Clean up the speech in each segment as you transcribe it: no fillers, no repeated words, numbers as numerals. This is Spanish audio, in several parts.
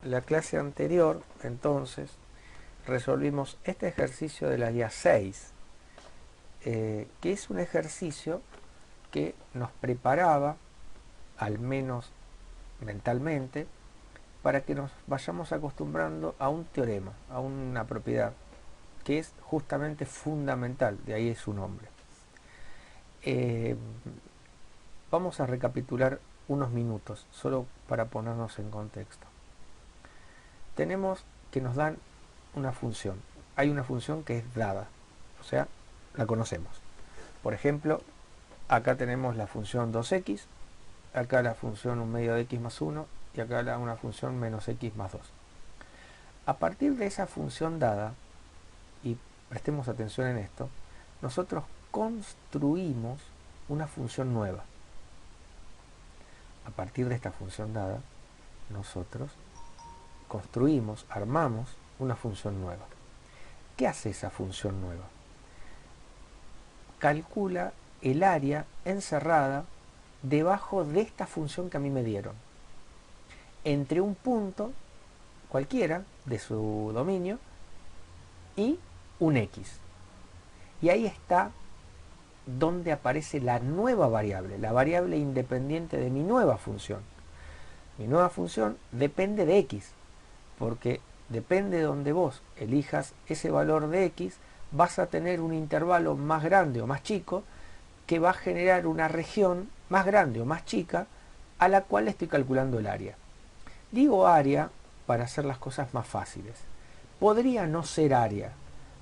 la clase anterior, entonces, resolvimos este ejercicio de la guía 6, que es un ejercicio que nos preparaba, al menos mentalmente, para que nos vayamos acostumbrando a un teorema, a una propiedad, que es justamente fundamental, de ahí es su nombre. Eh, Vamos a recapitular unos minutos, solo para ponernos en contexto. Tenemos que nos dan una función. Hay una función que es dada, o sea, la conocemos. Por ejemplo, acá tenemos la función 2x, acá la función 1 medio de x más 1 y acá una función menos x más 2. A partir de esa función dada, y prestemos atención en esto, nosotros construimos una función nueva. A partir de esta función dada, nosotros construimos, armamos una función nueva. ¿Qué hace esa función nueva? Calcula el área encerrada debajo de esta función que a mí me dieron, entre un punto cualquiera de su dominio y un x. Y ahí está donde aparece la nueva variable, la variable independiente de mi nueva función. Mi nueva función depende de x, porque depende de donde vos elijas ese valor de x, vas a tener un intervalo más grande o más chico que va a generar una región más grande o más chica a la cual estoy calculando el área. Digo área para hacer las cosas más fáciles. Podría no ser área,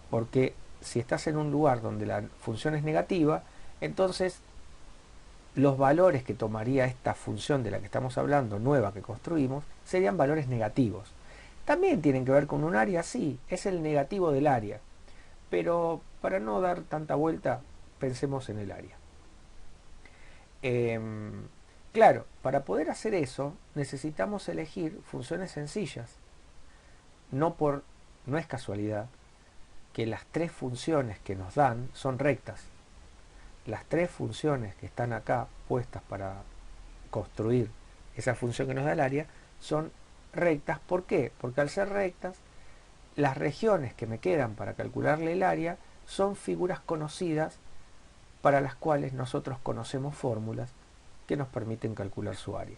porque si estás en un lugar donde la función es negativa, entonces los valores que tomaría esta función de la que estamos hablando, nueva que construimos, serían valores negativos. También tienen que ver con un área, sí, es el negativo del área. Pero para no dar tanta vuelta, pensemos en el área. Claro, para poder hacer eso necesitamos elegir funciones sencillas. No es casualidad que las tres funciones que nos dan son rectas. Las tres funciones que están acá puestas para construir esa función que nos da el área son rectas. ¿Por qué? Porque al ser rectas, las regiones que me quedan para calcularle el área son figuras conocidas para las cuales nosotros conocemos fórmulas que nos permiten calcular su área.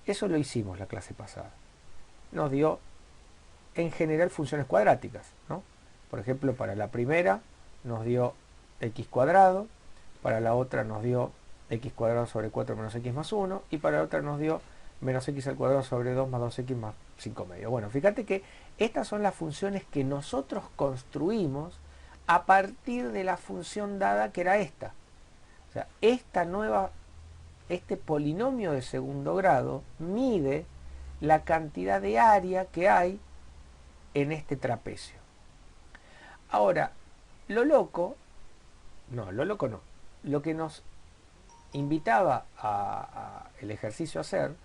Eso lo hicimos la clase pasada. Nos dio en general funciones cuadráticas, ¿no? Por ejemplo, para la primera nos dio x cuadrado, para la otra nos dio x cuadrado sobre 4 menos x más 1 y para la otra nos dio menos x al cuadrado sobre 2 más 2x más 5 medio. Bueno, fíjate que estas son las funciones que nosotros construimos a partir de la función dada que era esta. O sea, este polinomio de segundo grado mide la cantidad de área que hay en este trapecio. Ahora, lo loco no, lo que nos invitaba el ejercicio a hacer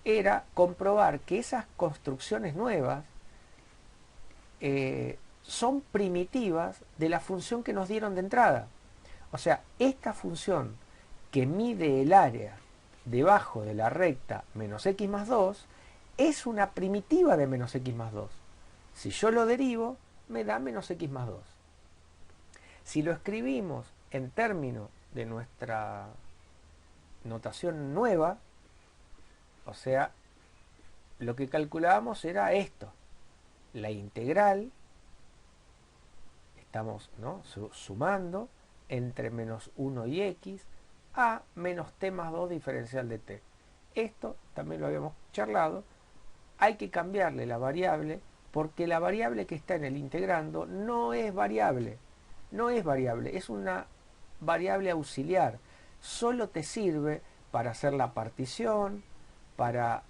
era comprobar que esas construcciones nuevas son primitivas de la función que nos dieron de entrada. O sea, esta función que mide el área debajo de la recta menos x más 2 es una primitiva de menos x más 2. Si yo lo derivo, me da menos x más 2. Si lo escribimos en términos de nuestra notación nueva, o sea, lo que calculábamos era esto, la integral, estamos, ¿no?, sumando entre menos 1 y x a menos t más 2 diferencial de t. Esto también lo habíamos charlado, hay que cambiarle la variable porque la variable que está en el integrando no es variable, es una variable auxiliar, solo te sirve para hacer la partición, para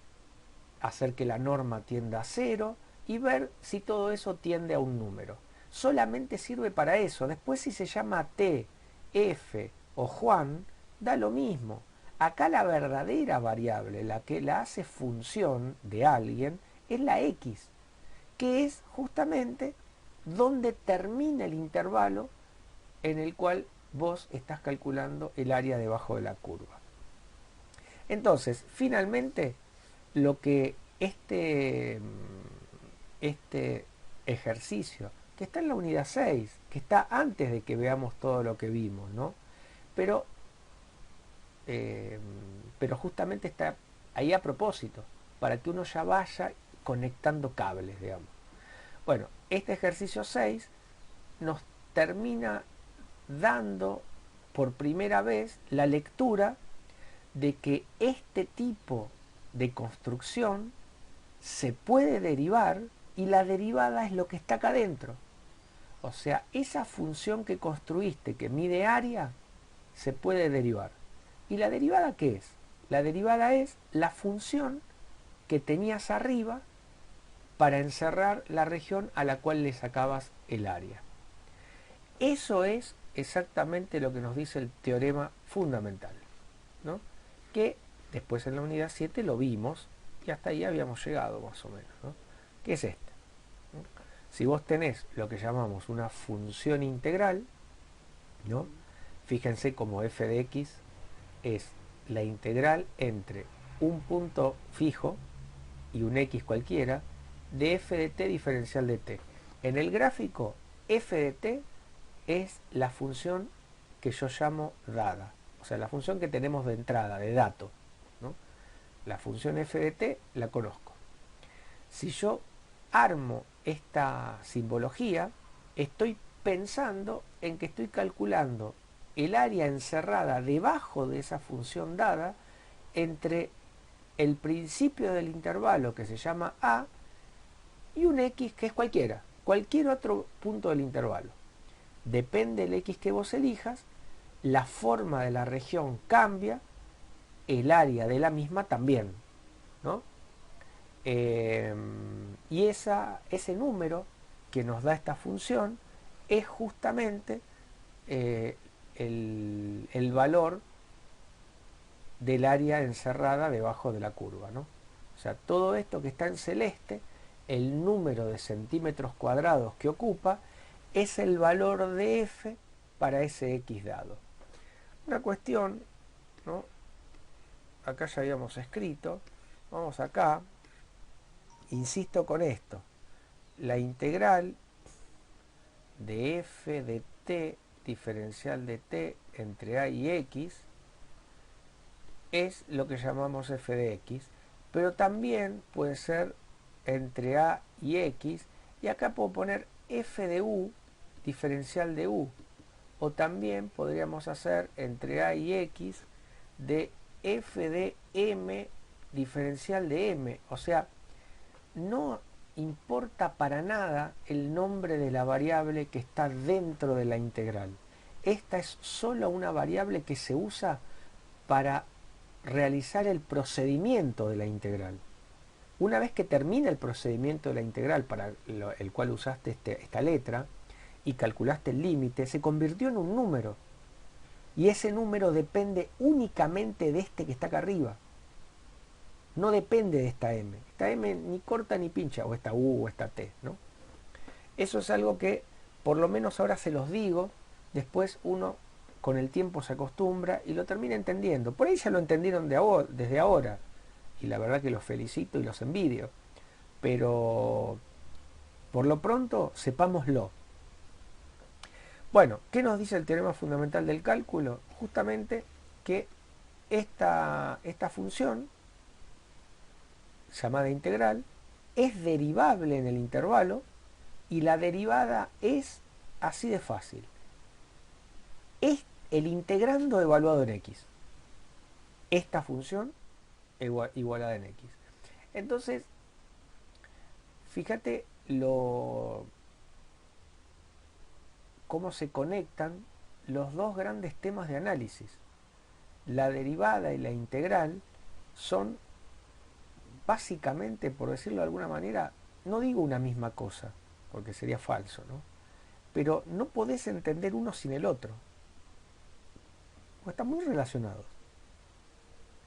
hacer que la norma tienda a 0 y ver si todo eso tiende a un número. Solamente sirve para eso. Después si se llama T, F o Juan, da lo mismo. Acá la verdadera variable, la que la hace función de alguien, es la X, que es justamente donde termina el intervalo en el cual vos estás calculando el área debajo de la curva. Entonces, finalmente, lo que este, este ejercicio que está en la unidad 6, que está antes de que veamos todo lo que vimos, ¿no? Pero, eh, pero justamente está ahí a propósito, para que uno ya vaya conectando cables, digamos. Bueno, este ejercicio 6 nos termina dando por primera vez la lectura de que este tipo de construcción se puede derivar y la derivada es lo que está acá adentro. O sea, esa función que construiste que mide área se puede derivar. ¿Y la derivada qué es? La derivada es la función que tenías arriba para encerrar la región a la cual le sacabas el área. Eso es exactamente lo que nos dice el teorema fundamental, ¿no? Que después en la unidad 7 lo vimos y hasta ahí habíamos llegado más o menos, ¿no? ¿Qué es este? ¿No? Si vos tenés lo que llamamos una función integral, ¿no? Fíjense como f de x es la integral entre un punto fijo y un x cualquiera de f de t diferencial de t. En el gráfico, f de t es la función que yo llamo dada, o sea, la función que tenemos de entrada, de dato, ¿no? La función f de t la conozco. Si yo armo esta simbología, estoy pensando en que estoy calculando el área encerrada debajo de esa función dada entre el principio del intervalo que se llama a y un x que es cualquier otro punto del intervalo. Depende del x que vos elijas, la forma de la región cambia, el área de la misma también, ¿no? Y ese número que nos da esta función es justamente el valor del área encerrada debajo de la curva, ¿no? O sea, todo esto que está en celeste, el número de centímetros cuadrados que ocupa, es el valor de f para ese x dado. Una cuestión, ¿no? Acá ya habíamos escrito, vamos acá, insisto con esto, la integral de f de t diferencial de t entre a y x es lo que llamamos f de x, pero también puede ser entre a y x, y acá puedo poner f de u diferencial de u, o también podríamos hacer entre a y x de f de m diferencial de m. O sea, no importa para nada el nombre de la variable que está dentro de la integral. Esta es solo una variable que se usa para realizar el procedimiento de la integral. Una vez que termina el procedimiento de la integral para el cual usaste esta letra y calculaste el límite, se convirtió en un número. Y ese número depende únicamente de este que está acá arriba. No depende de esta m. Esta m ni corta ni pincha, o esta u o esta t, ¿no? Eso es algo que por lo menos ahora se los digo, después uno con el tiempo se acostumbra y lo termina entendiendo. Por ahí ya lo entendieron desde ahora, y la verdad que los felicito y los envidio, pero por lo pronto sepámoslo. Bueno, ¿qué nos dice el teorema fundamental del cálculo? Justamente que esta función llamada integral es derivable en el intervalo y la derivada es así de fácil. Es el integrando evaluado en x. Esta función igualada en x. Entonces, fíjate cómo se conectan los dos grandes temas de análisis. La derivada y la integral son básicamente, por decirlo de alguna manera, no digo una misma cosa, porque sería falso, ¿no? Pero no podés entender uno sin el otro, porque están muy relacionados,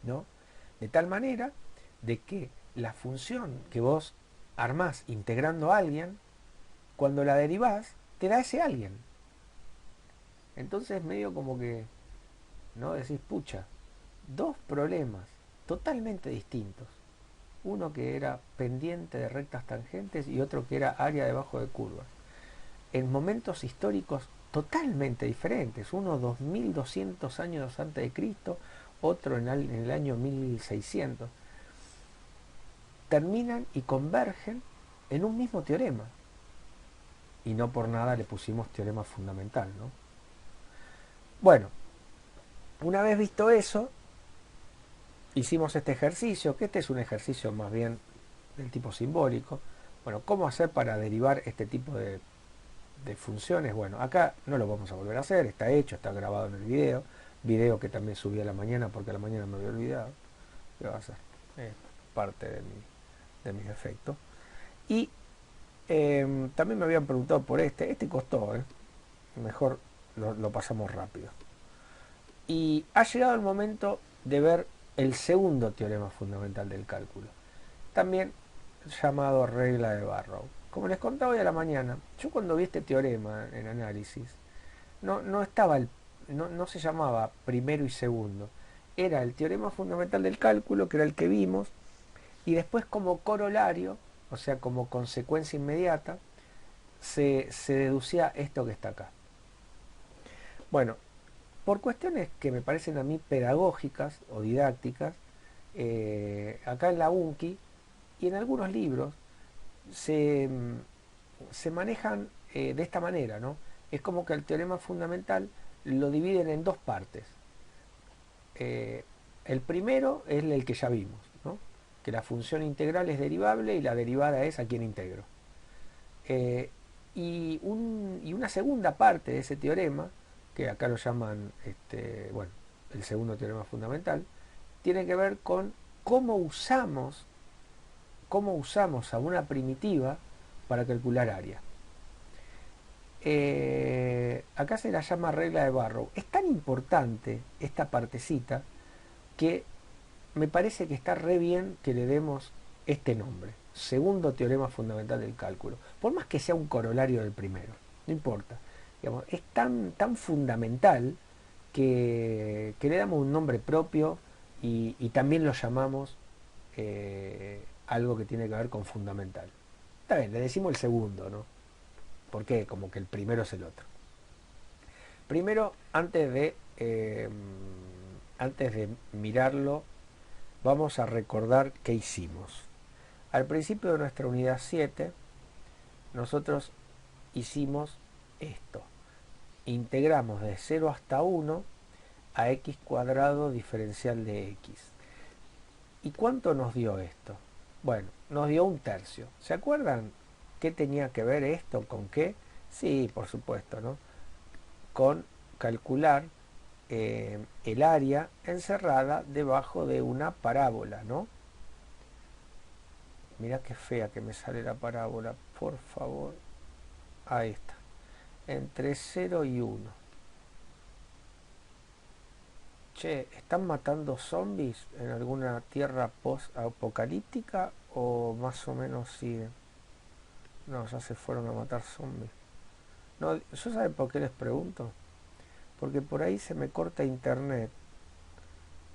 ¿no? De tal manera de que la función que vos armás integrando a alguien, cuando la derivás, te da ese alguien. Entonces medio como que, ¿no? Decís, pucha, dos problemas totalmente distintos, uno que era pendiente de rectas tangentes y otro que era área debajo de curvas, en momentos históricos totalmente diferentes, uno 2200 años antes de Cristo, otro en el año 1600, terminan y convergen en un mismo teorema. Y no por nada le pusimos teorema fundamental, ¿no? Bueno, una vez visto eso, hicimos este ejercicio, que este es un ejercicio más bien del tipo simbólico. Bueno, ¿cómo hacer para derivar este tipo de funciones? Bueno, acá no lo vamos a volver a hacer, está hecho, está grabado en el video que también subí a la mañana porque a la mañana me había olvidado. ¿Qué va a hacer? Es parte de mis defectos. Y también me habían preguntado por este costó, mejor lo pasamos rápido. Y ha llegado el momento de ver el segundo teorema fundamental del cálculo, también llamado regla de Barrow. Como les contaba hoy a la mañana, yo cuando vi este teorema en análisis, no estaba no se llamaba primero y segundo, era el teorema fundamental del cálculo, que era el que vimos, y después como corolario, o sea, como consecuencia inmediata, se deducía esto que está acá. Bueno, por cuestiones que me parecen a mí pedagógicas o didácticas, acá en la UNCI y en algunos libros se manejan de esta manera, ¿no? Es como que el teorema fundamental lo dividen en dos partes. El primero es el que ya vimos, ¿no? Que la función integral es derivable y la derivada es a quien integro. Y una segunda parte de ese teorema, que acá lo llaman, bueno, el segundo teorema fundamental, tiene que ver con cómo usamos a una primitiva para calcular área. Acá se la llama regla de Barrow. Es tan importante esta partecita que me parece que está re bien que le demos este nombre. Segundo teorema fundamental del cálculo. Por más que sea un corolario del primero. No importa. Digamos, es tan fundamental que le damos un nombre propio y también lo llamamos algo que tiene que ver con fundamental. Está bien, le decimos el segundo, ¿no? Porque como que el primero es el otro. Primero, antes de mirarlo, vamos a recordar qué hicimos. Al principio de nuestra unidad 7, nosotros hicimos esto. Integramos de 0 hasta 1 a x cuadrado diferencial de x. ¿Y cuánto nos dio esto? Bueno, nos dio un tercio. ¿Se acuerdan qué tenía que ver esto con qué? Sí, por supuesto, ¿no? Con calcular el área encerrada debajo de una parábola, ¿no? Mirá qué fea que me sale la parábola, por favor. Ahí está. Entre 0 y 1. Che, ¿están matando zombies en alguna tierra post-apocalíptica o más o menos siguen? No, ya se fueron a matar zombies. No, ¿yo saben por qué les pregunto? Porque por ahí se me corta internet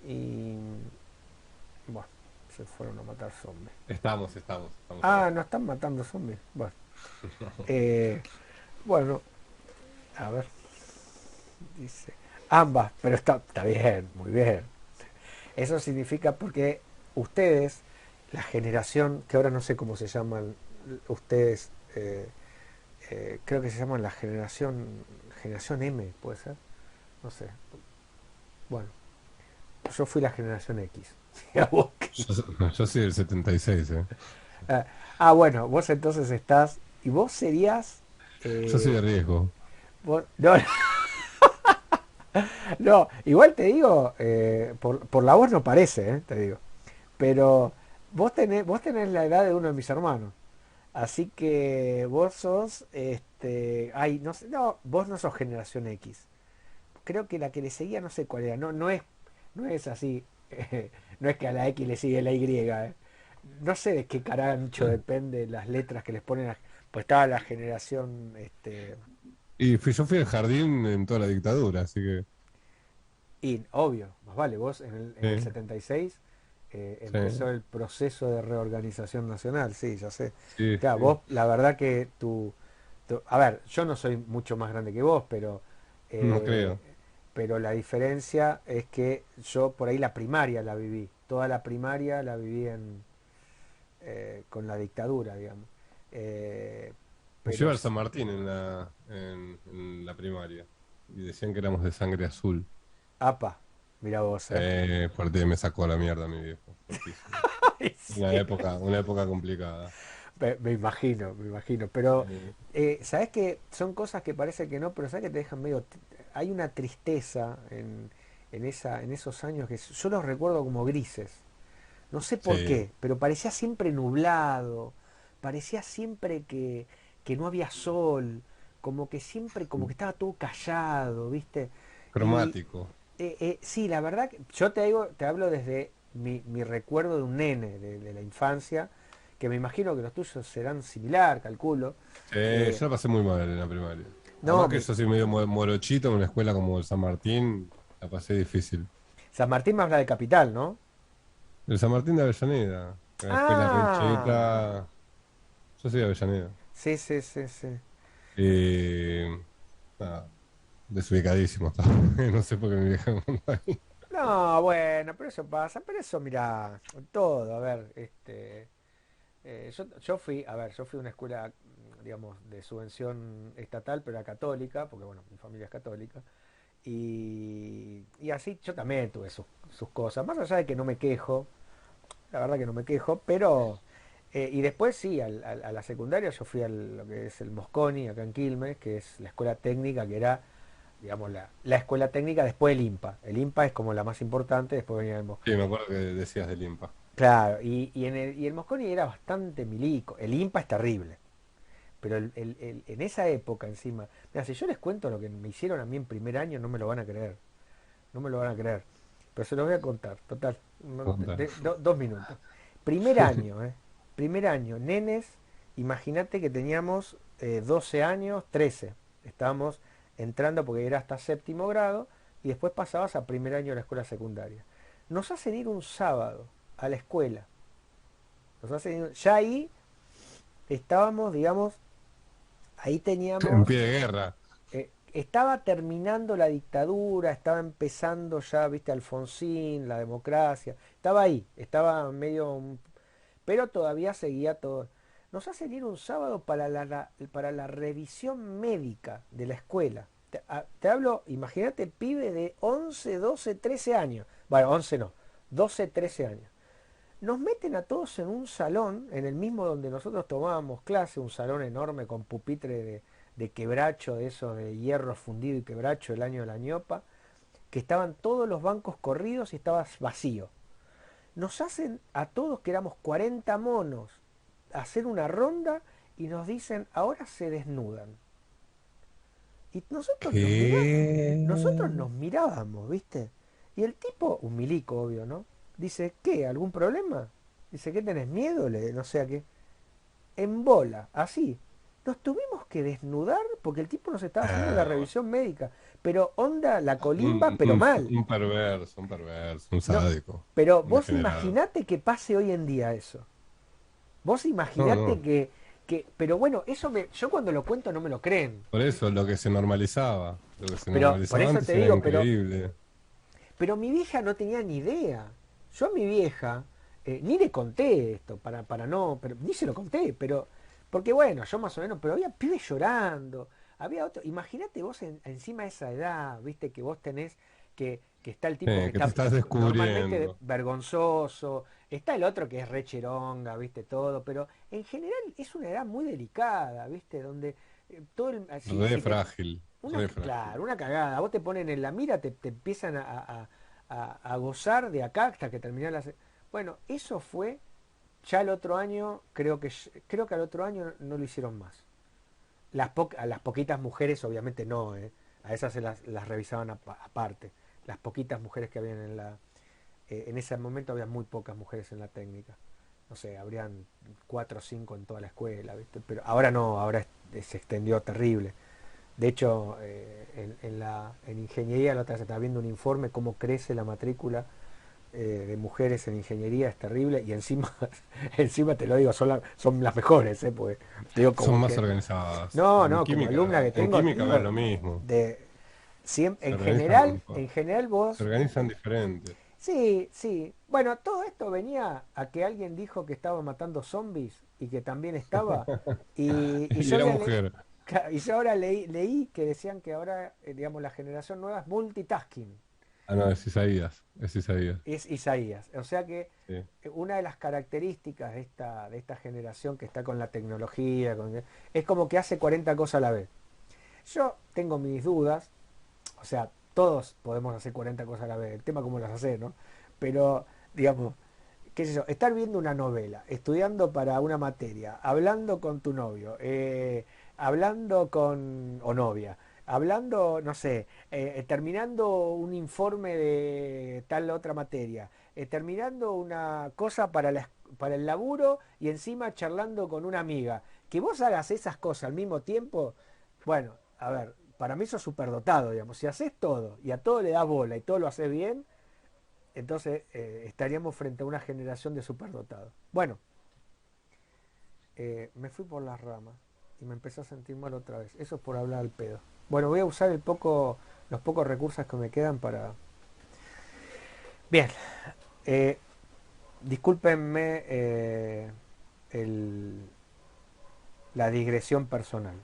y bueno, se fueron a matar zombies. Estamos Ah, acá. no están matando zombies. Bueno, eh, bueno, a ver, dice ambas, pero está bien, muy bien. Eso significa porque ustedes, la generación, que ahora no sé cómo se llaman ustedes, creo que se llaman la generación M, puede ser, no sé. Bueno, yo fui la generación X. Yo soy del 76, ¿eh? Bueno, vos entonces estás, y vos serías, Yo soy de eh, riesgo. no, no, igual te digo, por la voz no parece, te digo, pero vos tenés la edad de uno de mis hermanos. Así que vos sos, ay, no sé, no, vos no sos generación X. Creo que la que le seguía no sé cuál era, no es así, no es que a la X le sigue la Y, No sé de qué carancho depende las letras que les ponen, pues estaba la generación, Yo fui al jardín en toda la dictadura, así que y obvio, más vale, vos en el eh, 76, Sí, empezó el proceso de reorganización nacional, sí, ya sé. sí, Claro, sí. vos, la verdad que a ver, yo no soy mucho más grande que vos, No eh, creo. pero la diferencia es que yo por ahí la primaria la viví, toda la primaria la viví con la dictadura, digamos. Eh, Yo pero, iba al San Martín en la primaria y decían que éramos de sangre azul. apa, mira vos, ¿eh? Fuerte, me sacó a la mierda mi viejo, fuertísimo. Ay, sí. Una época complicada. Me imagino, me imagino. Pero, Eh, ¿sabes que son cosas que parece que no, pero sabes que te dejan medio... Hay una tristeza en esos años que yo los recuerdo como grises. No sé por sí, qué, pero parecía siempre nublado, parecía siempre que no había sol, como que siempre, como que estaba todo callado, ¿viste? Y cromático. sí, la verdad, que yo te hablo desde mi recuerdo de un nene de la infancia, que me imagino que los tuyos serán similar, calculo. Yo la pasé muy mal en la primaria. No, Además que yo soy medio morochito en una escuela como el San Martín, la pasé difícil. San Martín me habla de capital, ¿no? El San Martín de Avellaneda, una escuela re Ah, cheta. Yo soy de Avellaneda. sí, sí, sí, sí. Y nada, desubicadísimo estaba. No sé por qué mi vieja me mandó ahí. No, bueno, pero eso pasa, pero eso, mira, todo, a ver, yo fui, a ver, yo fui a una escuela, digamos, de subvención estatal, pero era católica, porque bueno, mi familia es católica, y así yo también tuve sus cosas, más allá de que no me quejo, la verdad que no me quejo, pero, y después sí, a la secundaria yo fui a lo que es el Mosconi, acá en Quilmes, que es la escuela técnica, que era, digamos, la escuela técnica después del IMPA. El IMPA es como la más importante, después venía el Mosconi. Sí, me acuerdo que decías del IMPA. Claro, y el Mosconi era bastante milico. El IMPA es terrible. Pero en esa época encima, mira, si yo les cuento lo que me hicieron a mí en primer año, no me lo van a creer. No me lo van a creer. Pero se lo voy a contar, total. Onda. 2 minutos. Primer año, ¿eh? Primer año, nenes, imagínate que teníamos 12 años, 13. Estábamos entrando porque era hasta séptimo grado y después pasabas a primer año de la escuela secundaria. Nos hacen ir un sábado a la escuela. Ya ahí estábamos, digamos, ahí En teníamos, pie de guerra. estaba terminando la dictadura, estaba empezando ya, viste, Alfonsín, la democracia, estaba ahí, estaba medio, pero todavía seguía todo. Nos hacen ir un sábado para la revisión médica de la escuela. Te hablo, imagínate, pibe de 11 12 13 años. Bueno, 11 no, 12 13 años. Nos meten a todos en un salón, en el mismo donde nosotros tomábamos clase, un salón enorme con pupitre de quebracho, de esos de hierro fundido y quebracho el año de la ñopa, que estaban todos los bancos corridos y estaba vacío. Nos hacen a todos, que éramos 40 monos, hacer una ronda y nos dicen, ahora se desnudan. Y nosotros ¿Qué? nos mirábamos, ¿viste? Y el tipo, un milico, obvio, ¿no? Dice, ¿qué? ¿Algún problema? Dice, ¿qué tenés miedo? No sé a qué. En bola, así. Nos tuvimos que desnudar porque el tipo nos estaba haciendo la Ah, revisión médica. Pero onda la colimba, pero mal. un perverso, un No, sádico, pero un vos degenerado. imaginate que pase hoy en día eso. Vos No, imaginate no. pero bueno, yo cuando lo cuento no me lo creen. Por eso, lo que se normalizaba. Lo que se Pero por normalizaba eso te antes era digo, increíble. pero mi vieja no tenía ni idea. Yo a mi vieja ni le conté esto, para no, pero, ni se lo conté, pero, porque bueno, yo más o menos, pero había pibes llorando, había otro, imagínate vos encima de esa edad, viste, que vos tenés, que está el tipo que Que te está estás normalmente descubriendo. vergonzoso, está el otro que es recheronga, viste, todo, pero en general es una edad muy delicada, viste, donde todo el, Re frágil, re frágil. claro, una cagada. Vos te ponen en la mira, te empiezan a gozar de acá hasta que terminás la... Bueno, eso fue ya el otro año, creo que al otro año no lo hicieron más. A las poquitas mujeres, obviamente no, ¿eh? A esas las revisaban aparte. Las poquitas mujeres que habían en ese momento había muy pocas mujeres en la técnica. No sé, habrían 4 o 5 en toda la escuela, ¿viste? Pero ahora no, ahora se extendió terrible. De hecho, en ingeniería la otra vez estaba viendo un informe cómo crece la matrícula de mujeres en ingeniería es terrible y encima, encima te lo digo, son las mejores, porque te digo Son como más que, organizadas. no, no, como alumna que En tengo, te química digo, va lo mismo. de, Se organizan en mejor. general Se vos, organizan diferente. sí, sí, bueno, todo esto venía a que alguien dijo que estaba matando zombies y que también estaba, y Y yo era había mujer. y yo ahora leí que decían que ahora, digamos, la generación nueva es multitasking. Ah, no, es Isaías. Es Isaías. Es Isaías. O sea que Sí. una de las características de esta generación que está con la tecnología, es como que hace 40 cosas a la vez. Yo tengo mis dudas, o sea, todos podemos hacer 40 cosas a la vez, el tema cómo las hacer, ¿no? Pero, digamos, qué sé yo, estar viendo una novela, estudiando para una materia, hablando con tu novio, hablando con, o novia, hablando, no sé, terminando un informe de tal otra materia, terminando una cosa para el laburo y encima charlando con una amiga. Que vos hagas esas cosas al mismo tiempo, bueno, a ver, para mí eso es superdotado, digamos. Si haces todo y a todo le das bola y todo lo haces bien, entonces estaríamos frente a una generación de superdotados. Bueno, me fui por las ramas y me empecé a sentir mal otra vez. Eso es por hablar al pedo. Bueno, voy a usar los pocos recursos que me quedan para... Bien, eh, discúlpenme el- la digresión personal.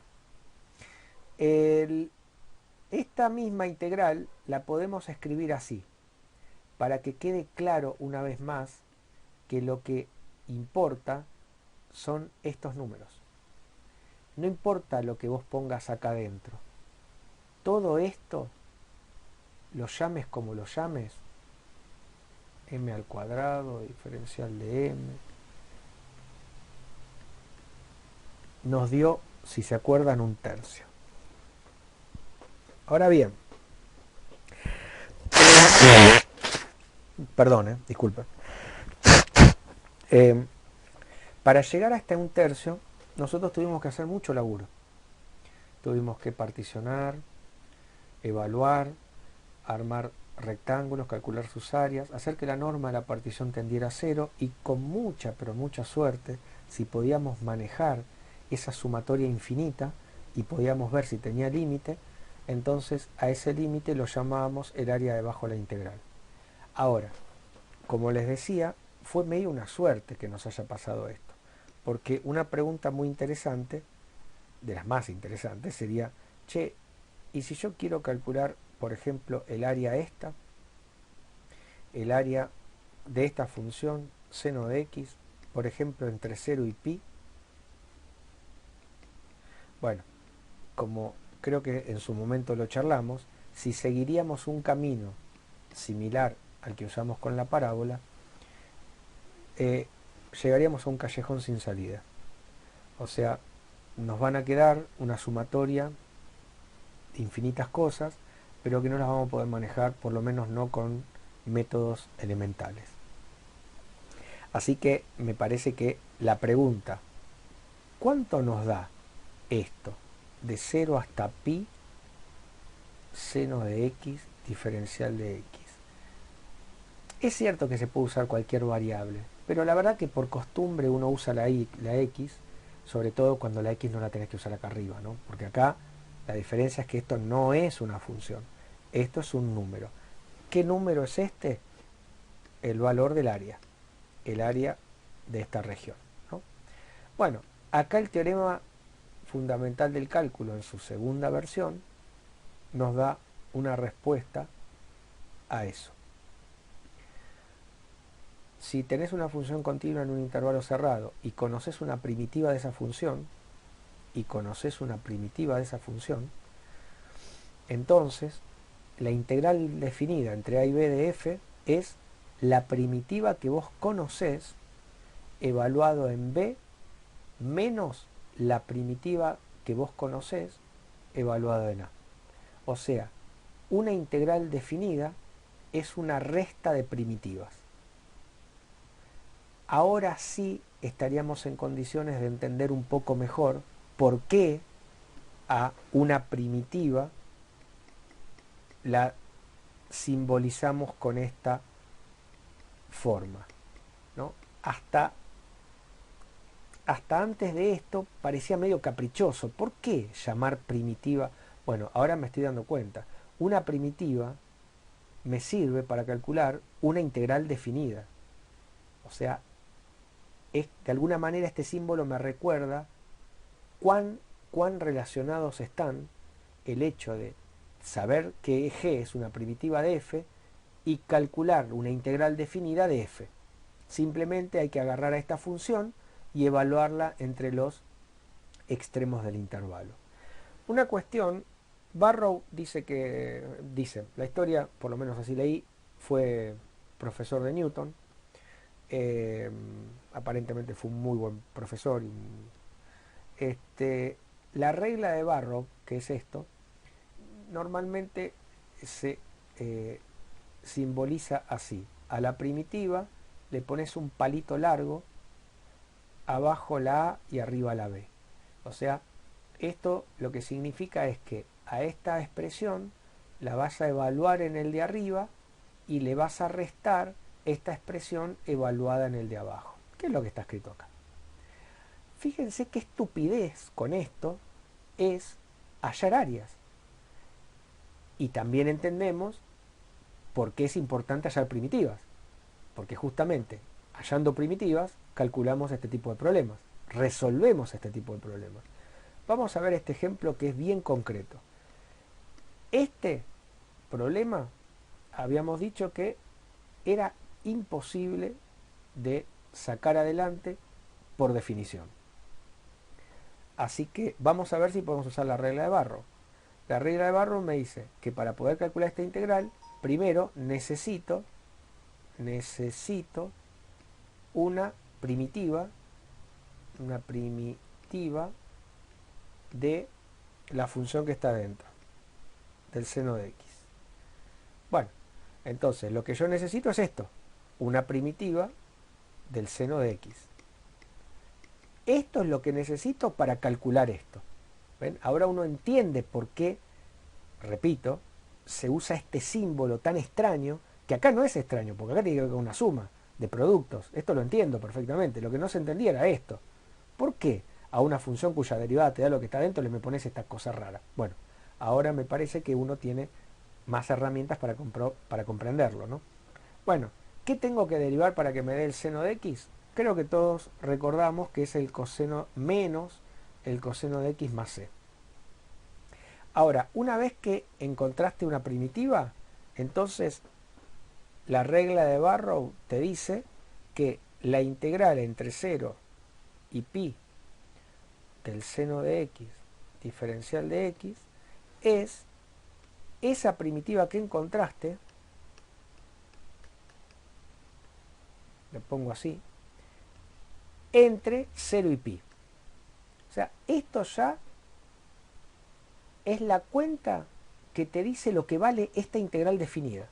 El- esta misma integral la podemos escribir así, para que quede claro una vez más que lo que importa son estos números. No importa lo que vos pongas acá adentro. Todo esto, lo llames como lo llames, m al cuadrado, diferencial de m, nos dio, si se acuerdan, un tercio. Ahora bien, perdón, disculpen. Eh, para llegar hasta un tercio, nosotros tuvimos que hacer mucho laburo. Tuvimos que particionar, evaluar, armar rectángulos, calcular sus áreas, hacer que la norma de la partición tendiera a cero y con mucha, pero mucha suerte, si podíamos manejar esa sumatoria infinita y podíamos ver si tenía límite, entonces a ese límite lo llamábamos el área debajo de la integral. Ahora, como les decía, fue medio una suerte que nos haya pasado esto, porque una pregunta muy interesante, de las más interesantes, sería, che, ¿y si yo quiero calcular, por ejemplo, el área esta, el área de esta función seno de x, por ejemplo, entre 0 y pi? Bueno, como creo que en su momento lo charlamos, si seguiríamos un camino similar al que usamos con la parábola, eh, llegaríamos a un callejón sin salida. O sea, nos van a quedar una sumatoria de infinitas cosas, pero que no las vamos a poder manejar, por lo menos no con métodos elementales. Así que me parece que la pregunta, ¿cuánto nos da esto? De 0 hasta pi, seno de x, diferencial de x. Es cierto que se puede usar cualquier variable, pero la verdad que por costumbre uno usa la x, sobre todo cuando la x no la tenés que usar acá arriba, ¿no? Porque acá la diferencia es que esto no es una función, esto es un número. ¿Qué número es este? El valor del área, el área de esta región, ¿no? Bueno, acá el teorema fundamental del cálculo en su segunda versión nos da una respuesta a eso. Si tenés una función continua en un intervalo cerrado y conoces una primitiva de esa función, entonces la integral definida entre a y b de f es la primitiva que vos conocés evaluado en b menos la primitiva que vos conocés evaluado en a. O sea, una integral definida es una resta de primitivas. Ahora sí estaríamos en condiciones de entender un poco mejor por qué a una primitiva la simbolizamos con esta forma, ¿no? Hasta antes de esto parecía medio caprichoso. ¿Por qué llamar primitiva? Bueno, ahora me estoy dando cuenta. Una primitiva me sirve para calcular una integral definida. O sea, de alguna manera este símbolo me recuerda cuán relacionados están el hecho de saber que g es una primitiva de f y calcular una integral definida de f. Simplemente hay que agarrar a esta función y evaluarla entre los extremos del intervalo. Una cuestión, Barrow dice, la historia, por lo menos así leí, fue profesor de Newton, aparentemente fue un muy buen profesor. La regla de Barrow, que es esto, normalmente se simboliza así. A la primitiva le pones un palito largo, abajo la A y arriba la B. O sea, esto lo que significa es que a esta expresión la vas a evaluar en el de arriba y le vas a restar esta expresión evaluada en el de abajo. ¿Qué es lo que está escrito acá? Fíjense qué estupidez con esto es hallar áreas. Y también entendemos por qué es importante hallar primitivas. Porque justamente hallando primitivas calculamos este tipo de problemas, resolvemos este tipo de problemas. Vamos a ver este ejemplo que es bien concreto. Este problema habíamos dicho que era imposible de sacar adelante por definición. Así que vamos a ver si podemos usar la regla de Barrow. La regla de Barrow me dice que para poder calcular esta integral, primero necesito una primitiva de la función que está dentro del seno de x. Bueno, entonces lo que yo necesito es esto, una primitiva del seno de x. Esto es lo que necesito para calcular esto. ¿Ven? Ahora uno entiende por qué, repito, se usa este símbolo tan extraño, que acá no es extraño, porque acá tiene que ver con una suma de productos. Esto lo entiendo perfectamente. Lo que no se entendía era esto. ¿Por qué a una función cuya derivada te da lo que está dentro le me pones esta cosa rara? Bueno, ahora me parece que uno tiene más herramientas para comprenderlo, ¿no? Bueno, ¿qué tengo que derivar para que me dé el seno de x? Creo que todos recordamos que es el coseno menos el coseno de x más c. Ahora, una vez que encontraste una primitiva, entonces la regla de Barrow te dice que la integral entre 0 y pi del seno de x diferencial de x es esa primitiva que encontraste, le pongo así, entre 0 y pi. O sea, esto ya es la cuenta que te dice lo que vale esta integral definida.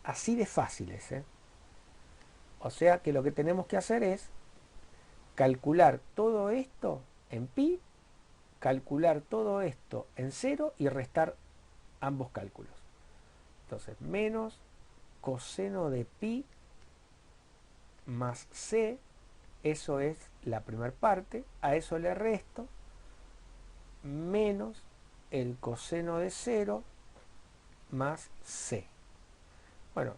Así de fáciles, ¿eh? O sea que lo que tenemos que hacer es calcular todo esto en pi, calcular todo esto en 0 y restar ambos cálculos. Entonces, menos coseno de pi más c, eso es la primera parte, a eso le resto, menos el coseno de 0 más c. Bueno,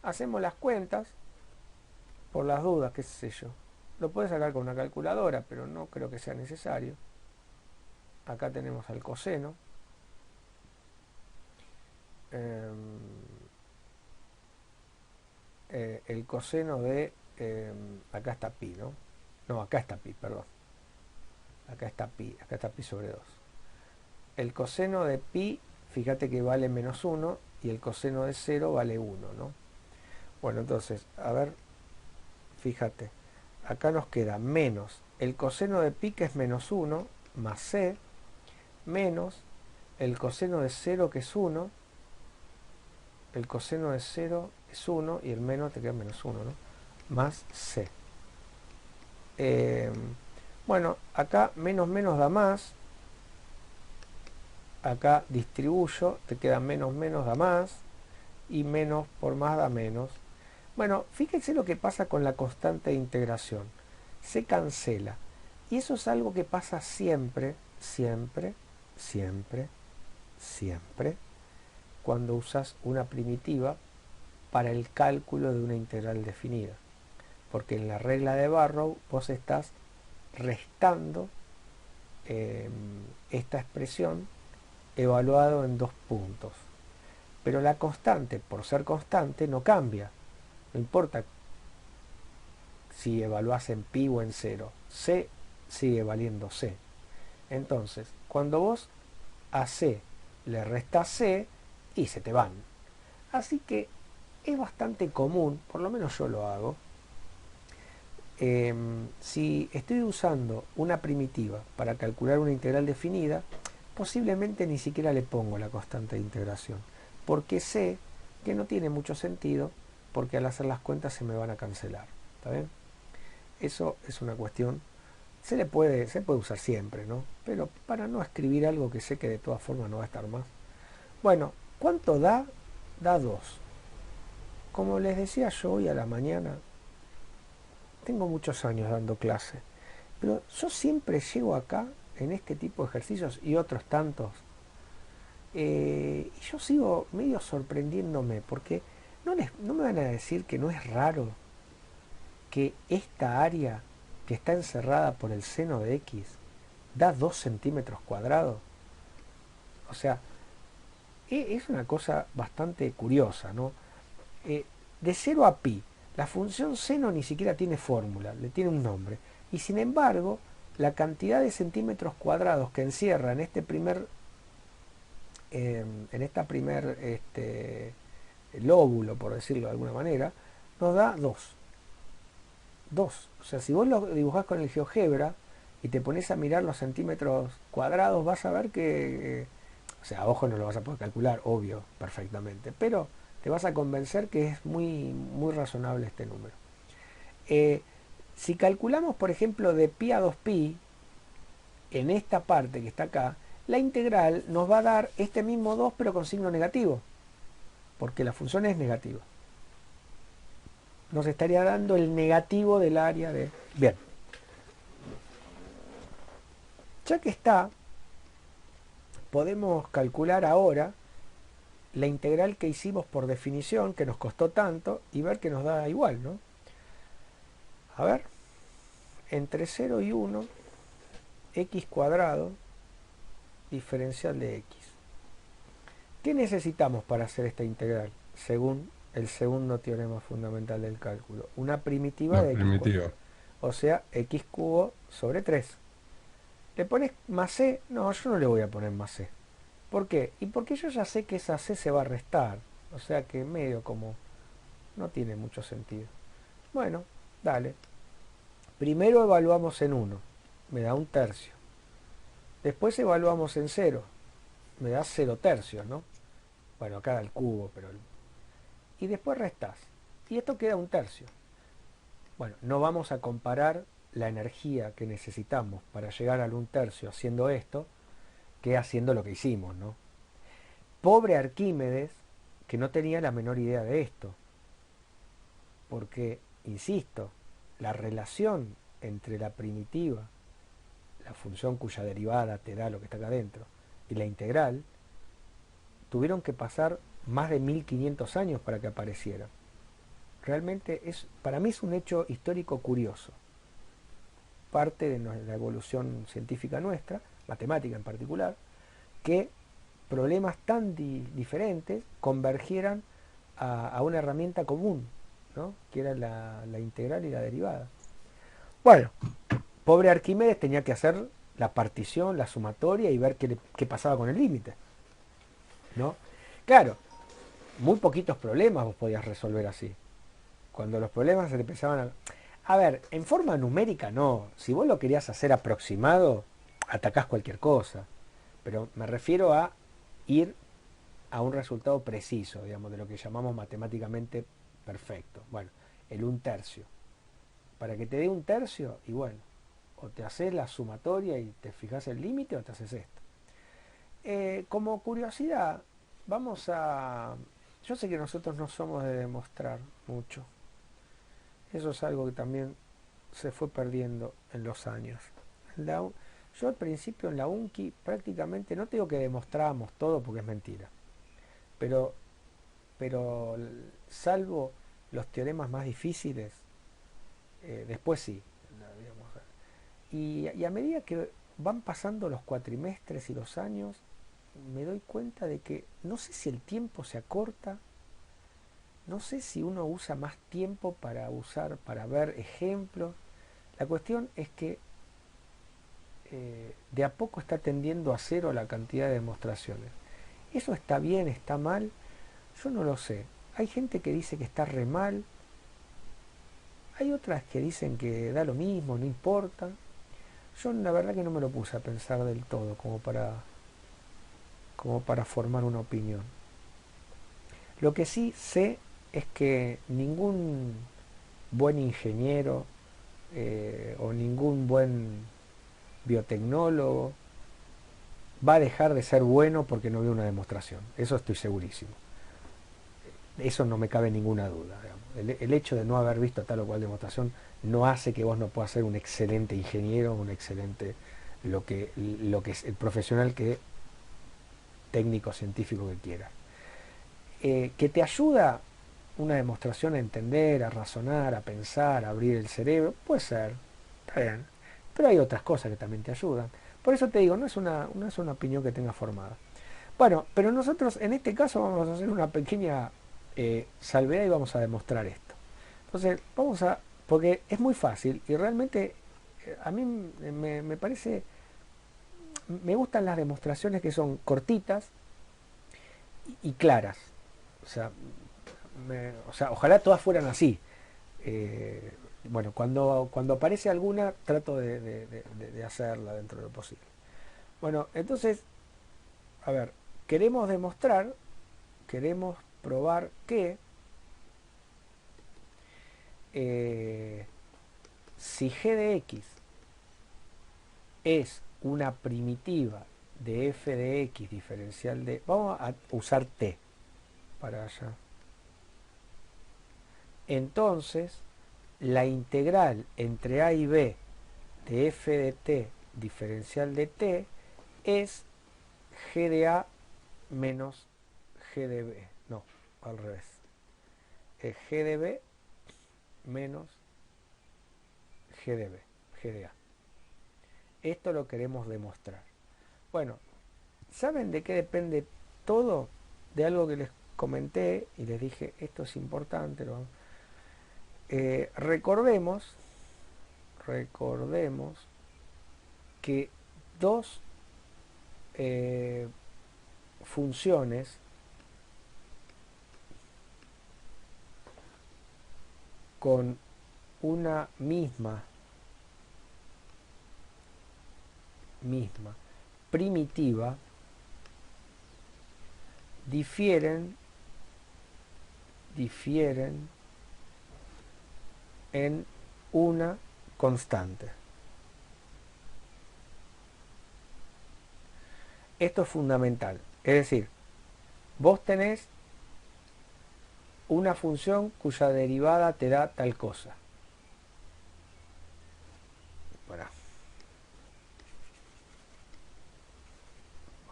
hacemos las cuentas, por las dudas, qué sé yo. Lo puedes sacar con una calculadora, pero no creo que sea necesario. Acá tenemos al coseno. El coseno de... acá está pi, ¿no? No, acá está pi, perdón. Acá está pi sobre 2. El coseno de pi, fíjate que vale menos 1 y el coseno de 0 vale 1, ¿no? Bueno, entonces, a ver, fíjate, acá nos queda menos el coseno de pi, que es menos 1, más c, menos el coseno de 0, que es 1, el coseno de 0 es 1 y el menos te queda menos 1, ¿no? Más c. Bueno, acá menos menos da más, acá distribuyo, te queda menos menos da más, y menos por más da menos. Bueno, fíjense lo que pasa con la constante de integración. Se cancela. Y eso es algo que pasa siempre, siempre, siempre, siempre, cuando usas una primitiva para el cálculo de una integral definida. Porque en la regla de Barrow vos estás restando esta expresión evaluado en 2 puntos. Pero la constante, por ser constante, no cambia. No importa si evaluás en pi o en cero. C sigue valiendo C. Entonces, cuando vos a C le restás C, y se te van. Así que es bastante común, por lo menos yo lo hago, si estoy usando una primitiva para calcular una integral definida, posiblemente ni siquiera le pongo la constante de integración, porque sé que no tiene mucho sentido, porque al hacer las cuentas se me van a cancelar. ¿Está bien? Eso es una cuestión, se puede usar siempre, ¿no? Pero para no escribir algo que sé que de todas formas no va a estar más. Bueno, ¿cuánto da? Da 2. Como les decía yo hoy a la mañana, tengo muchos años dando clase, pero yo siempre llego acá en este tipo de ejercicios y otros tantos, y yo sigo medio sorprendiéndome porque no me van a decir que no es raro que esta área que está encerrada por el seno de X da 2 centímetros cuadrados. O sea, es una cosa bastante curiosa, ¿no? De 0 a pi, la función seno ni siquiera tiene fórmula, le tiene un nombre. Y sin embargo, la cantidad de centímetros cuadrados que encierra en esta primer lóbulo, por decirlo de alguna manera, nos da 2. 2. O sea, si vos lo dibujás con el GeoGebra y te pones a mirar los centímetros cuadrados, vas a ver que, o sea, a ojo no lo vas a poder calcular, obvio, perfectamente, pero te vas a convencer que es muy, muy razonable este número. Eh, si calculamos, por ejemplo, de pi a 2pi, en esta parte que está acá, la integral nos va a dar este mismo 2 pero con signo negativo, porque la función es negativa. Nos estaría dando el negativo del área de... Bien, ya que está, podemos calcular ahora la integral que hicimos por definición, que nos costó tanto, y ver que nos da igual, ¿no? A ver, entre 0 y 1, x cuadrado diferencial de x. ¿Qué necesitamos para hacer esta integral? Según el segundo teorema fundamental del cálculo. Una primitiva La de x cuadrado. primitiva. O sea, x cubo sobre 3. ¿Le pones más c? No, yo no le voy a poner más c. ¿Por qué? Y porque yo ya sé que esa c se va a restar. O sea que medio como no tiene mucho sentido. Bueno, dale. Primero evaluamos en 1. Me da 1/3. Después evaluamos en 0. Me da 0/3, ¿no? Bueno, acá da el cubo, pero... Y después restás. Y esto queda 1/3. Bueno, no vamos a comparar la energía que necesitamos para llegar al 1/3 haciendo esto que haciendo lo que hicimos, ¿no? Pobre Arquímedes, que no tenía la menor idea de esto. Porque, insisto, la relación entre la primitiva, la función cuya derivada te da lo que está acá adentro, y la integral, tuvieron que pasar más de 1500 años para que apareciera. Realmente para mí es un hecho histórico curioso, parte de la evolución científica nuestra, matemática en particular, que problemas tan diferentes convergieran a una herramienta común, ¿no? Que era la integral y la derivada. Bueno, pobre Arquímedes tenía que hacer la partición, la sumatoria y ver qué pasaba con el límite, ¿no? Claro, muy poquitos problemas vos podías resolver así. Cuando los problemas se empezaban a... A ver, en forma numérica no. Si vos lo querías hacer aproximado, atacás cualquier cosa. Pero me refiero a ir a un resultado preciso, digamos, de lo que llamamos matemáticamente perfecto. Bueno, el 1/3. Para que te dé 1/3, y bueno, o te haces la sumatoria y te fijas el límite o te haces esto. Como curiosidad, vamos a... Yo sé que nosotros no somos de demostrar mucho, Eso es algo que también se fue perdiendo en los años. Yo al principio en la UNCI prácticamente, no te digo que demostrábamos todo porque es mentira, pero, pero salvo los teoremas más difíciles, después sí. Digamos, y a medida que van pasando los cuatrimestres y los años, me doy cuenta de que no sé si el tiempo se acorta, no sé si uno usa más tiempo para ver ejemplos. La cuestión es que de a poco está tendiendo a cero la cantidad de demostraciones. ¿Eso está bien, está mal? Yo no lo sé. Hay gente que dice que está re mal, hay otras que dicen que da lo mismo, no importa. Yo la verdad que no me lo puse a pensar del todo como para formar una opinión. Lo que sí sé es que ningún buen ingeniero o ningún buen biotecnólogo va a dejar de ser bueno porque no vio una demostración. Eso estoy segurísimo. Eso no me cabe ninguna duda. El hecho de no haber visto tal o cual demostración no hace que vos no puedas ser un excelente ingeniero, un excelente lo que es el profesional que técnico científico que quieras. Que te ayuda una demostración a entender, a razonar, a pensar, a abrir el cerebro, puede ser, está bien. Pero hay otras cosas que también te ayudan. Por eso te digo, no es una opinión que tenga formada. Bueno, pero nosotros en este caso vamos a hacer una pequeña salvedad y vamos a demostrar esto. Entonces, porque es muy fácil y realmente a mí me parece, me gustan las demostraciones que son cortitas y claras. O sea, ojalá todas fueran así. Bueno, cuando aparece alguna, trato de hacerla dentro de lo posible. Bueno, entonces, a ver, queremos demostrar, queremos probar que si g de x es una primitiva de f de x diferencial de... Vamos a usar t para allá. Entonces, la integral entre a y b de f de t diferencial de t es g de a menos g de b. No, al revés. Es g de b menos g de b, g de a. Esto lo queremos demostrar. Bueno, ¿saben de qué depende todo? De algo que les comenté y les dije, esto es importante. Recordemos que dos funciones con una misma primitiva difieren en una constante. Esto es fundamental. Es decir, vos tenés una función cuya derivada te da tal cosa. Bueno,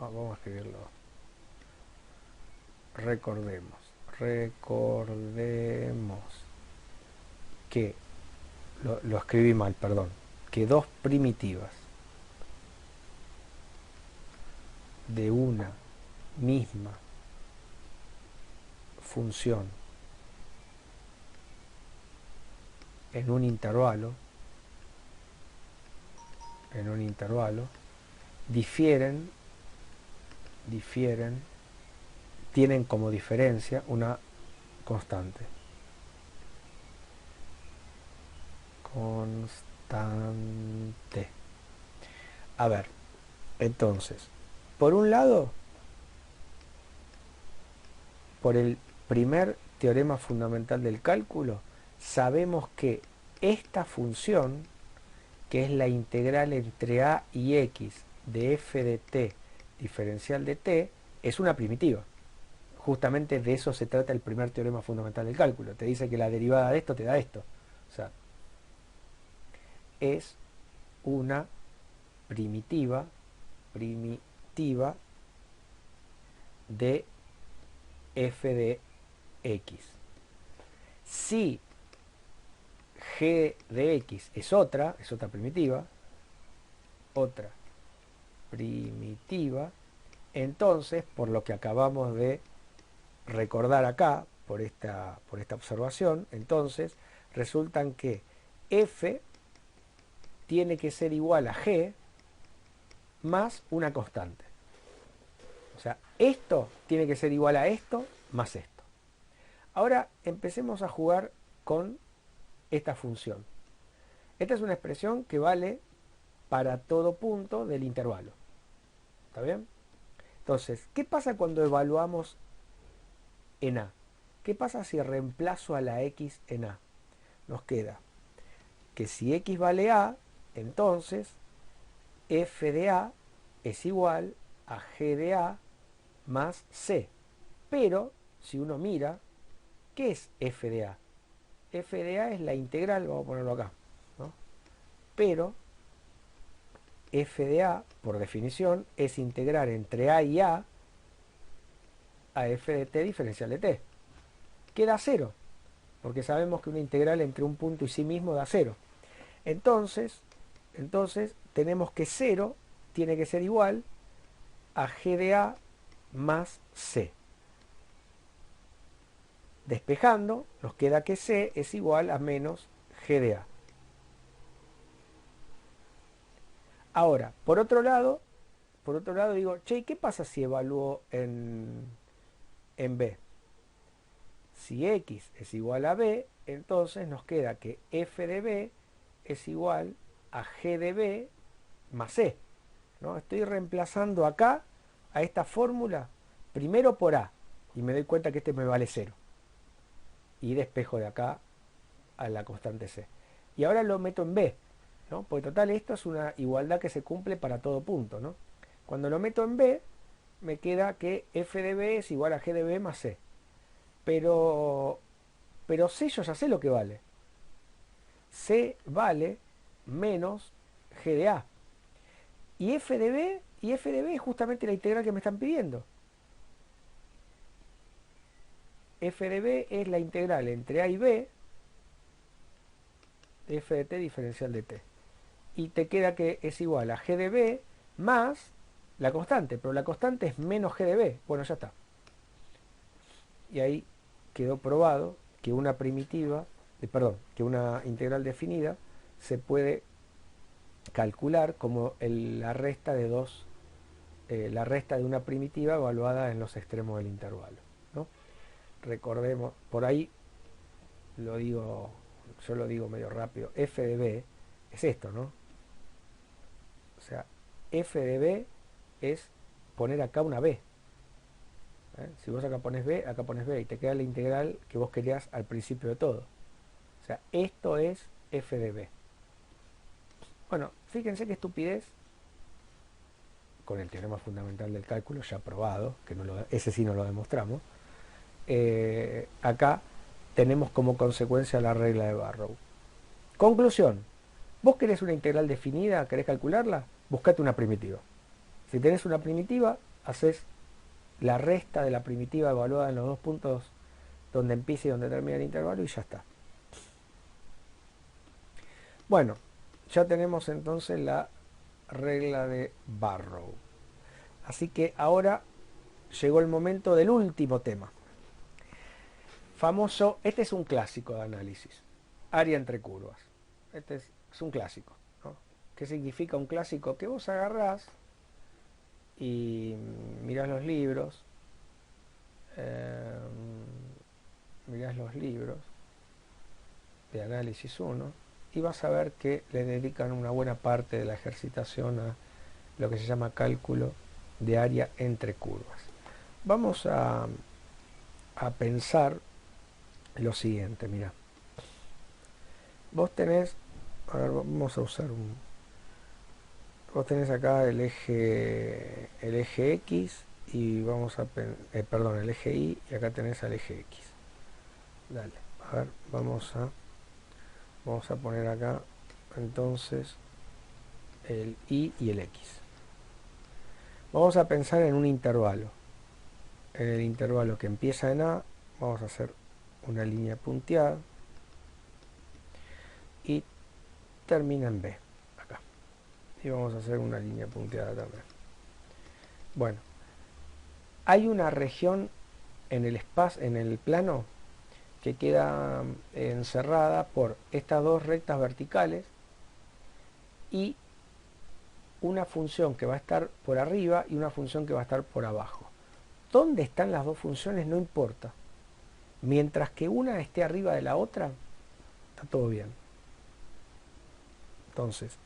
vamos a escribirlo. Recordemos que, lo escribí mal, perdón, que dos primitivas de una misma función en un intervalo difieren, tienen como diferencia una constante. A ver, entonces, por un lado, por el primer teorema fundamental del cálculo, sabemos que esta función, que es la integral entre a y x de f de t diferencial de t, es una primitiva. Justamente de eso se trata el primer teorema fundamental del cálculo. Te dice que la derivada de esto te da esto. O sea, es una primitiva de f de x. Si g de x es otra primitiva, entonces, por lo que acabamos de recordar acá, por esta observación, entonces, resultan que f tiene que ser igual a g más una constante. O sea, esto tiene que ser igual a esto más esto. Ahora empecemos a jugar con esta función. Esta es una expresión que vale para todo punto del intervalo. ¿Está bien? Entonces, ¿qué pasa cuando evaluamos en A? ¿Qué pasa si reemplazo a la x en A? Nos queda que si x vale A, entonces f de A es igual a g de A más c. Pero, si uno mira, ¿qué es f de A? F de A es la integral, vamos a ponerlo acá, ¿no? Pero f de A, por definición, es integrar entre A y A f de t diferencial de t. Queda cero, porque sabemos que una integral entre un punto y sí mismo da cero. Entonces tenemos que 0 tiene que ser igual a g de A más c. Despejando, nos queda que c es igual a menos g de A. Ahora, por otro lado digo, che, ¿qué pasa si evalúo en B? Si x es igual a b, entonces nos queda que f de b es igual a g de b más c, ¿no? Estoy reemplazando acá a esta fórmula primero por a, y me doy cuenta que este me vale 0. Y despejo de acá a la constante c. Y ahora lo meto en b, ¿no? Porque total esto es una igualdad que se cumple para todo punto, ¿no? Cuando lo meto en b, me queda que f de b es igual a g de b más c. Pero C yo ya sé lo que vale. C vale menos G de A. Y F de B es justamente la integral que me están pidiendo. F de B es la integral entre A y B de f de t diferencial de t. Y te queda que es igual a G de B más la constante, pero la constante es menos G de B. Bueno, ya está. Y ahí quedó probado que una que una integral definida se puede calcular como la resta de una primitiva evaluada en los extremos del intervalo, ¿no? Recordemos, por ahí yo lo digo medio rápido, f de b es esto, ¿no? O sea, f de b es poner acá una b. Si vos acá pones b y te queda la integral que vos querías al principio de todo. O sea, esto es f de b. Bueno, fíjense qué estupidez, con el teorema fundamental del cálculo ya probado, que ese sí no lo demostramos. Acá tenemos como consecuencia la regla de Barrow. Conclusión: vos querés una integral definida, querés calcularla, buscate una primitiva. Si tenés una primitiva, haces la resta de la primitiva evaluada en los dos puntos donde empieza y donde termina el intervalo y ya está. Bueno, ya tenemos entonces la regla de Barrow. Así que ahora llegó el momento del último tema. Famoso, este es un clásico de análisis. Área entre curvas. Este es un clásico, ¿no? ¿Qué significa un clásico? Que vos agarrás y mirás los libros, mirás los libros de análisis 1 y vas a ver que le dedican una buena parte de la ejercitación a lo que se llama cálculo de área entre curvas. Vamos a pensar lo siguiente, mira. Vos tenés, a ver, vamos a usar vos tenés acá el eje X y vamos a, perdón, el eje Y y acá tenés el eje X. Dale, a ver, vamos a Vamos a poner acá entonces el y el x. Vamos a pensar en un intervalo. En el intervalo que empieza en A, vamos a hacer una línea punteada y termina en B, acá. Y vamos a hacer una línea punteada también. Bueno, hay una región en el espacio, en el plano, que queda encerrada por estas dos rectas verticales y una función que va a estar por arriba y una función que va a estar por abajo. ¿Dónde están las dos funciones? No importa. Mientras que una esté arriba de la otra, está todo bien. Entonces,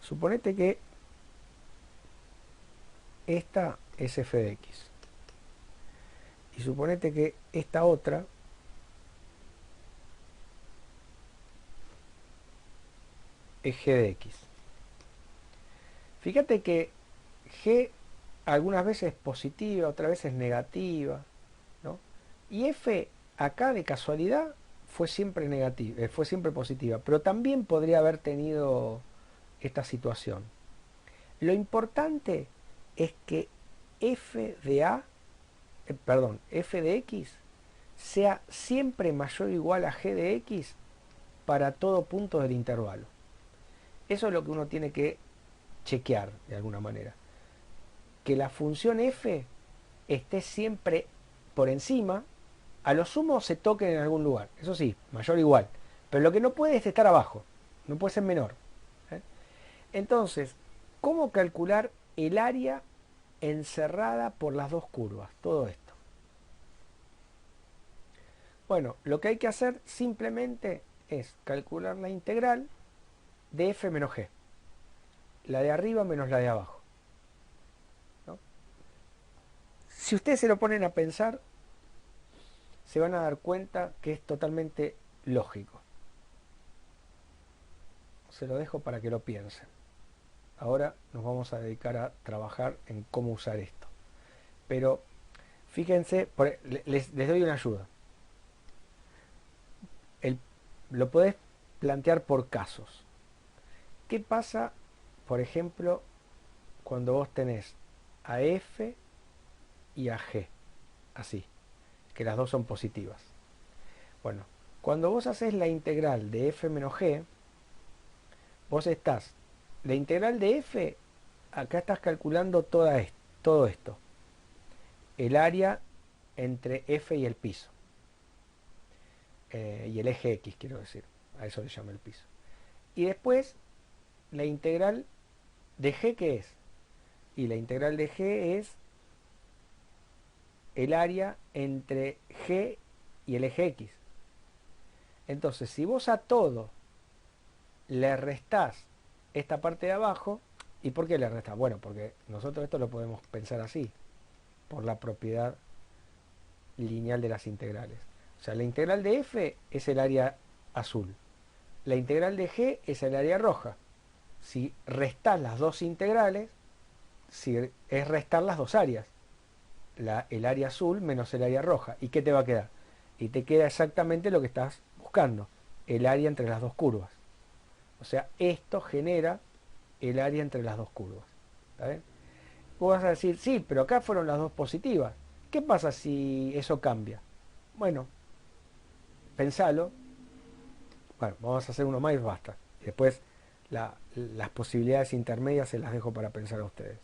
suponete que esta es f de x. Y suponete que esta otra es g de x. Fíjate que g algunas veces es positiva, otras veces negativa, ¿no? Y f acá de casualidad fue siempre negativa, fue siempre positiva, pero también podría haber tenido esta situación. Lo importante es que f de a, perdón, f de x sea siempre mayor o igual a g de x para todo punto del intervalo. Eso es lo que uno tiene que chequear de alguna manera. Que la función f esté siempre por encima, a lo sumo se toquen en algún lugar, eso sí, mayor o igual. Pero lo que no puede es estar abajo, no puede ser menor. ¿eh? Entonces, ¿cómo calcular el área encerrada por las dos curvas? Todo esto. Bueno, lo que hay que hacer simplemente es calcular la integral de f menos g. La de arriba menos la de abajo. ¿no? Si ustedes se lo ponen a pensar, se van a dar cuenta que es totalmente lógico. Se lo dejo para que lo piensen. Ahora nos vamos a dedicar a trabajar en cómo usar esto. Pero fíjense, les doy una ayuda. El, lo podés plantear por casos. ¿Qué pasa, por ejemplo, cuando vos tenés a F y a G? Así, que las dos son positivas. Bueno, cuando vos haces la integral de F menos G, vos estás, la integral de F, acá estás calculando todo esto. El área entre F y el piso. Y el eje X, quiero decir. A eso le llama el piso. Y después, la integral de G, ¿qué es? Y la integral de G es el área entre G y el eje X. Entonces, si vos a todo le restás esta parte de abajo, ¿y por qué le restás? Bueno, porque nosotros esto lo podemos pensar así, por la propiedad lineal de las integrales. O sea, la integral de f es el área azul. La integral de g es el área roja. Si restás las dos integrales, si es restar las dos áreas. El área azul menos el área roja. ¿Y qué te va a quedar? Y te queda exactamente lo que estás buscando. El área entre las dos curvas. O sea, esto genera el área entre las dos curvas. ¿Está bien? Vos vas a decir, sí, pero acá fueron las dos positivas. ¿Qué pasa si eso cambia? Bueno, pensalo. Bueno, vamos a hacer uno más y basta. Y después las posibilidades intermedias se las dejo para pensar a ustedes.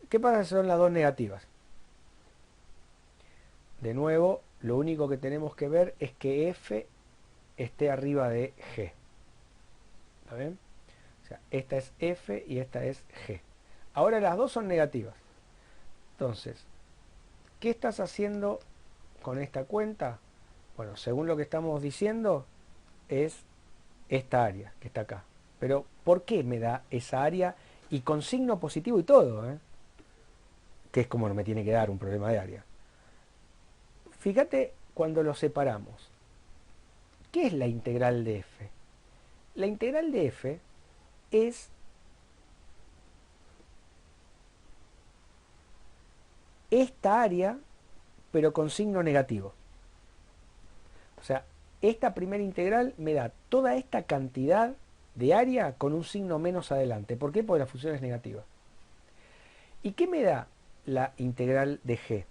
¿Qué pasa si son las dos negativas? De nuevo, lo único que tenemos que ver es que f esté arriba de g. ¿Está bien? O sea, esta es f y esta es g. Ahora las dos son negativas. Entonces, ¿qué estás haciendo con esta cuenta? Bueno, según lo que estamos diciendo, es esta área que está acá. Pero, ¿por qué me da esa área y con signo positivo y todo? Que es como me tiene que dar un problema de área. Fíjate cuando lo separamos. ¿Qué es la integral de f? La integral de f es esta área, pero con signo negativo. O sea, esta primera integral me da toda esta cantidad de área con un signo menos adelante. ¿Por qué? Porque la función es negativa. ¿Y qué me da la integral de g?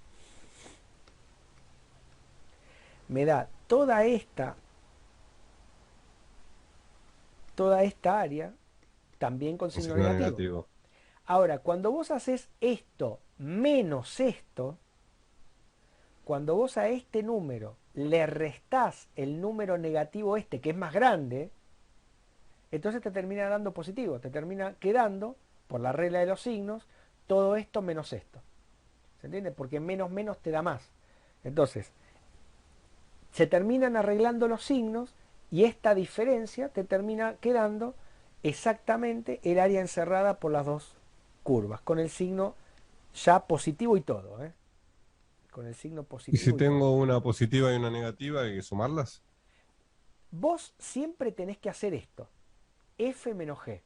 Me da toda esta área también con Un signo signo negativo. negativo. Ahora, cuando vos haces esto menos esto, cuando vos a este número le restás el número negativo este, que es más grande, entonces te termina dando positivo, te termina quedando, por la regla de los signos, todo esto menos esto. ¿Se entiende? Porque menos menos te da más. Entonces, se terminan arreglando los signos y esta diferencia te termina quedando exactamente el área encerrada por las dos curvas, con el signo ya positivo y todo, ¿eh? Con el signo ¿Y si positivo y todo. tengo una positiva y una negativa, hay que sumarlas? Vos siempre tenés que hacer esto, f menos g.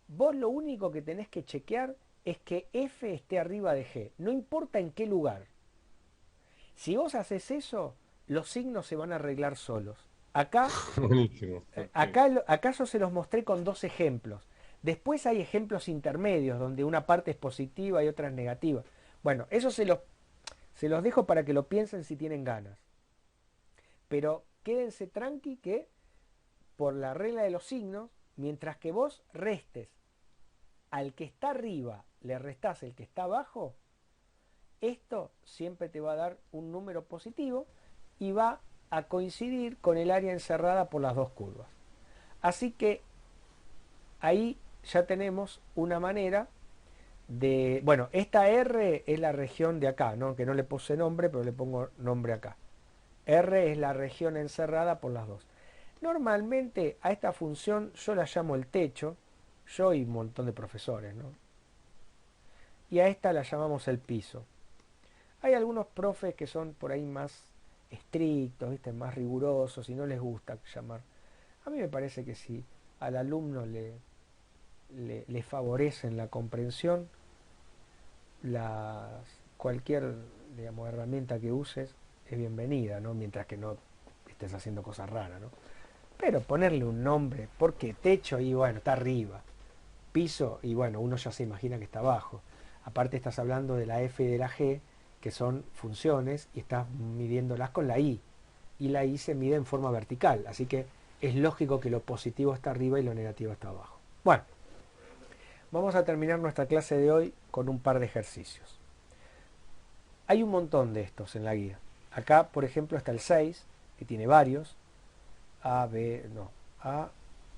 Vos lo único que tenés que chequear es que f esté arriba de g, no importa en qué lugar. Si vos haces eso, los signos se van a arreglar solos. Acá, Buenísimo, perfecto. acá yo se los mostré con dos ejemplos. Después hay ejemplos intermedios donde una parte es positiva y otra es negativa. Bueno, eso se los dejo para que lo piensen si tienen ganas. Pero quédense tranqui que por la regla de los signos, mientras que vos restes al que está arriba, le restás el que está abajo, esto siempre te va a dar un número positivo y va a coincidir con el área encerrada por las dos curvas. Así que ahí ya tenemos una manera de... Bueno, esta R es la región de acá, ¿no? Que no le puse nombre, pero le pongo nombre acá. R es la región encerrada por las dos. Normalmente a esta función yo la llamo el techo, yo y un montón de profesores, ¿no? Y a esta la llamamos el piso. Hay algunos profes que son por ahí más estrictos, ¿viste? Más rigurosos y no les gusta llamar. A mí me parece que si al alumno le favorecen la comprensión, las, cualquier digamos, herramienta que uses es bienvenida, ¿no? Mientras que no estés haciendo cosas raras, ¿no? Pero ponerle un nombre, porque techo y bueno, está arriba, piso y bueno, uno ya se imagina que está abajo. Aparte estás hablando de la f y de la g, que son funciones, y estás midiéndolas con la i. Y la i se mide en forma vertical, así que es lógico que lo positivo está arriba y lo negativo está abajo. Bueno, vamos a terminar nuestra clase de hoy con un par de ejercicios. Hay un montón de estos en la guía. Acá, por ejemplo, está el 6, que tiene varios. A, B, no. A,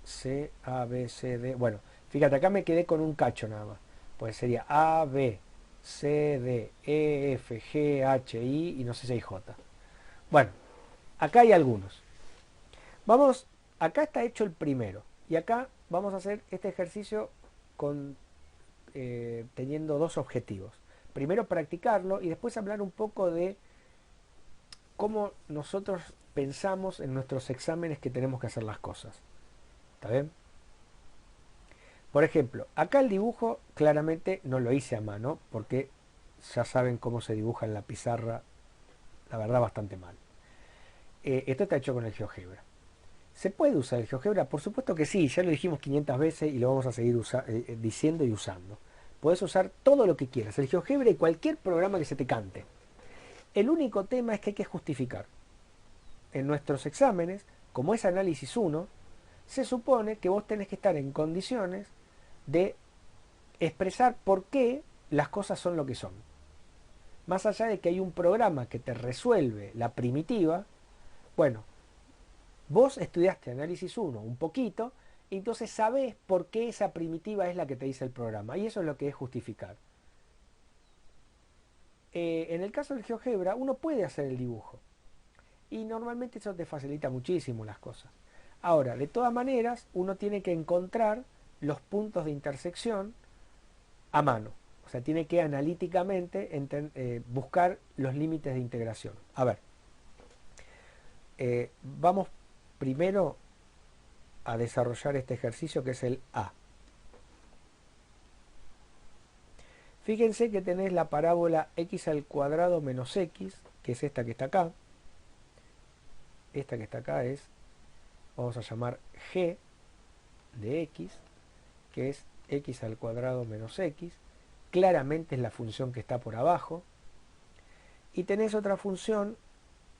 C, A, B, C, D. Bueno, fíjate, acá me quedé con un cacho nada más. Pues sería A, B, C, D, E, F, G, H, I y no sé si hay J. Bueno, acá hay algunos. Vamos, acá está hecho el primero. Y acá vamos a hacer este ejercicio con, teniendo dos objetivos. Primero practicarlo y después hablar un poco de cómo nosotros pensamos en nuestros exámenes que tenemos que hacer las cosas. ¿Está bien? Por ejemplo, acá el dibujo claramente no lo hice a mano porque ya saben cómo se dibuja en la pizarra, la verdad bastante mal. Esto está hecho con el GeoGebra. ¿Se puede usar el GeoGebra? Por supuesto que sí, ya lo dijimos 500 veces y lo vamos a seguir diciendo y usando. Puedes usar todo lo que quieras, el GeoGebra y cualquier programa que se te cante. El único tema es que hay que justificar. En nuestros exámenes, como es análisis 1, se supone que vos tenés que estar en condiciones de expresar por qué las cosas son lo que son. Más allá de que hay un programa que te resuelve la primitiva, bueno, vos estudiaste análisis 1 un poquito, y entonces sabés por qué esa primitiva es la que te dice el programa. Y eso es lo que es justificar. En el caso del GeoGebra, uno puede hacer el dibujo. Y normalmente eso te facilita muchísimo las cosas. Ahora, de todas maneras, uno tiene que encontrar los puntos de intersección a mano. O sea, tiene que analíticamente buscar los límites de integración. A ver, vamos primero a desarrollar este ejercicio que es el A. Fíjense que tenés la parábola x al cuadrado menos x, que es esta que está acá, esta que está acá es, vamos a llamar g de x, que es x al cuadrado menos x, claramente es la función que está por abajo, y tenés otra función,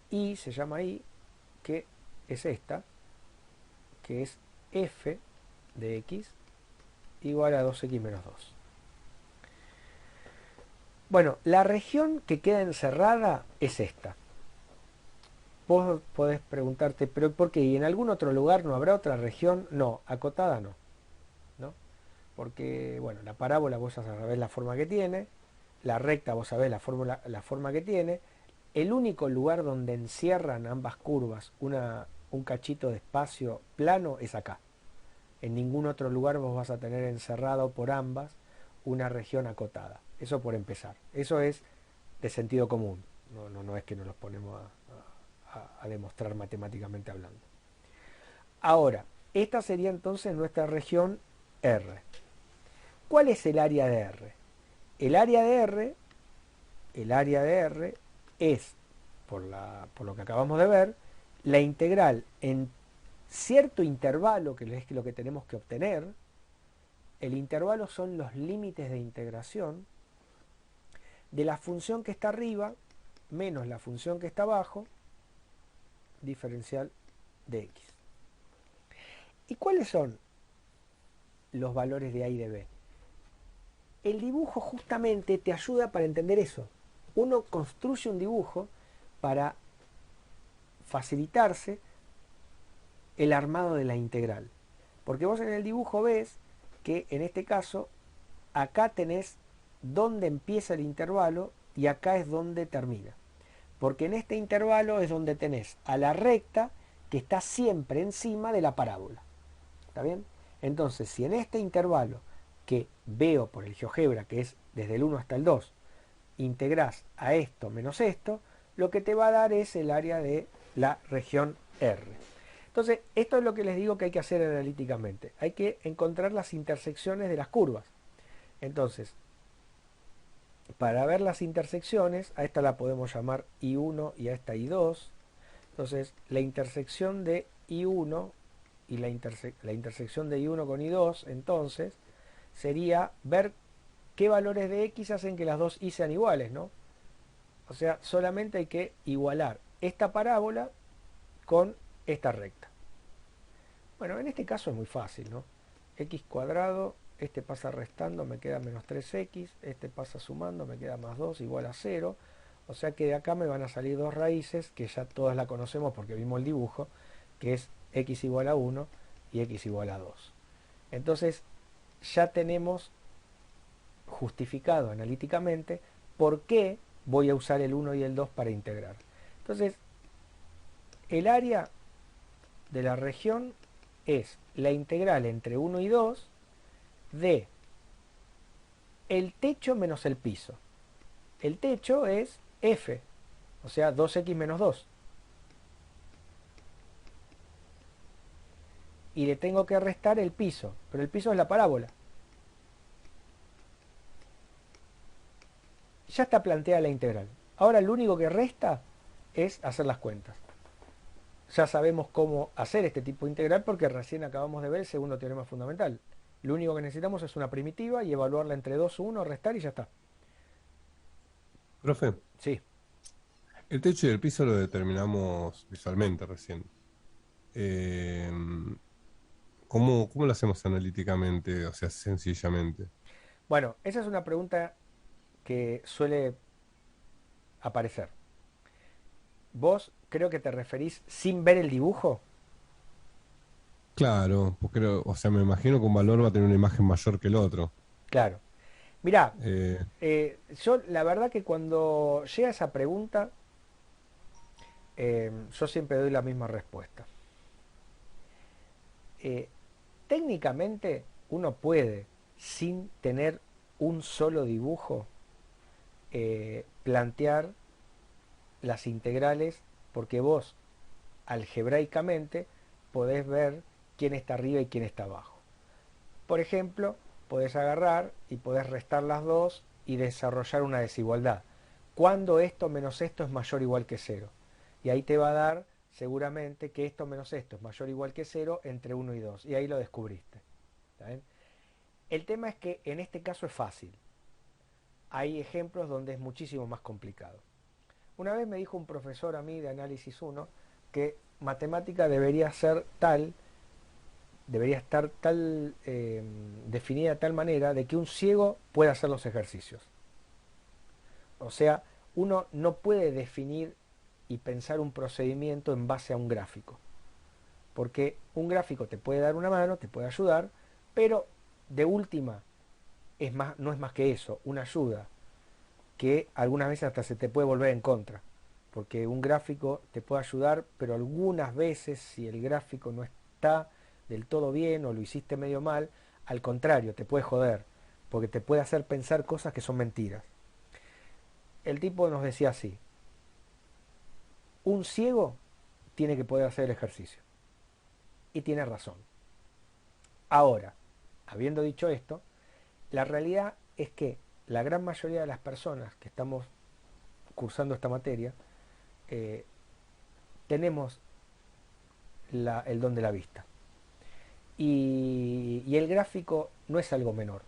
y se llama y, que es esta, que es f de x igual a 2x menos 2. Bueno, la región que queda encerrada es esta. Vos podés preguntarte, ¿pero por qué? ¿Y en algún otro lugar no habrá otra región? No, acotada no, ¿no? Porque, bueno, la parábola vos ya sabés la forma que tiene, la recta vos sabés la forma que tiene, el único lugar donde encierran ambas curvas un cachito de espacio plano es acá. En ningún otro lugar vos vas a tener encerrado por ambas una región acotada. Eso por empezar. Eso es de sentido común. No es que nos los ponemos a demostrar matemáticamente hablando. Ahora, esta sería entonces nuestra región R. ¿Cuál es el área de R? El área de R es, por lo que acabamos de ver, la integral en cierto intervalo, que es lo que tenemos que obtener. El intervalo son los límites de integración de la función que está arriba menos la función que está abajo, diferencial de x. ¿Y cuáles son los valores de a y de b? El dibujo justamente te ayuda para entender eso. Uno construye un dibujo para facilitarse el armado de la integral. Porque vos en el dibujo ves que en este caso acá tenés dónde empieza el intervalo y acá es donde termina. Porque en este intervalo es donde tenés a la recta que está siempre encima de la parábola. ¿Está bien? Entonces, si en este intervalo que veo por el GeoGebra, que es desde el 1 hasta el 2, integrás a esto menos esto, lo que te va a dar es el área de la región R. Entonces, esto es lo que les digo que hay que hacer analíticamente. Hay que encontrar las intersecciones de las curvas. Entonces, para ver las intersecciones, a esta la podemos llamar I1 y a esta I2. Entonces, la intersección de I1 y la intersección de I1 con I2, entonces, sería ver qué valores de X hacen que las dos Y sean iguales, ¿no? O sea, solamente hay que igualar esta parábola con esta recta. Bueno, en este caso es muy fácil, ¿no? X cuadrado, este pasa restando, me queda menos 3x, este pasa sumando, me queda más 2, igual a 0. O sea que de acá me van a salir dos raíces, que ya todas la conocemos porque vimos el dibujo, que es x igual a 1 y x igual a 2. Entonces, ya tenemos justificado analíticamente por qué voy a usar el 1 y el 2 para integrar. Entonces, el área de la región es la integral entre 1 y 2 de el techo menos el piso. El techo es f, o sea 2x menos 2. Y le tengo que restar el piso, pero el piso es la parábola. Ya está planteada la integral. Ahora lo único que resta es hacer las cuentas. Ya sabemos cómo hacer este tipo de integral porque recién acabamos de ver el segundo teorema fundamental. Lo único que necesitamos es una primitiva y evaluarla entre 2 o 1, restar y ya está. Profe, Sí. el techo y el piso lo determinamos visualmente recién. Eh, ¿cómo lo hacemos analíticamente, o sea, sencillamente? Bueno, esa es una pregunta que suele aparecer. Vos creo que te referís sin ver el dibujo. Claro, porque, o sea, me imagino que un valor va a tener una imagen mayor que el otro. Claro. Mirá, Eh, yo la verdad que cuando llega esa pregunta, yo siempre doy la misma respuesta. Eh, técnicamente uno puede, sin tener un solo dibujo, plantear las integrales porque vos algebraicamente podés ver quién está arriba y quién está abajo. Por ejemplo, podés agarrar y podés restar las dos y desarrollar una desigualdad. Cuando esto menos esto es mayor o igual que cero. Y ahí te va a dar seguramente que esto menos esto es mayor o igual que cero entre 1 y 2. Y ahí lo descubriste. ¿Está bien? El tema es que en este caso es fácil. Hay ejemplos donde es muchísimo más complicado. Una vez me dijo un profesor a mí de análisis 1 que matemática debería ser tal, debería estar definida de tal manera de que un ciego pueda hacer los ejercicios. O sea, uno no puede definir y pensar un procedimiento en base a un gráfico. Porque un gráfico te puede dar una mano, te puede ayudar, pero de última no es más que eso, una ayuda que algunas veces hasta se te puede volver en contra. Porque un gráfico te puede ayudar, pero algunas veces si el gráfico no está del todo bien o lo hiciste medio mal, al contrario, te puede joder, porque te puede hacer pensar cosas que son mentiras. El tipo nos decía así: un ciego tiene que poder hacer el ejercicio. Y tiene razón. Ahora, habiendo dicho esto, la realidad es que la gran mayoría de las personas que estamos cursando esta materia eh, tenemos el don de la vista. Y el gráfico no es algo menor.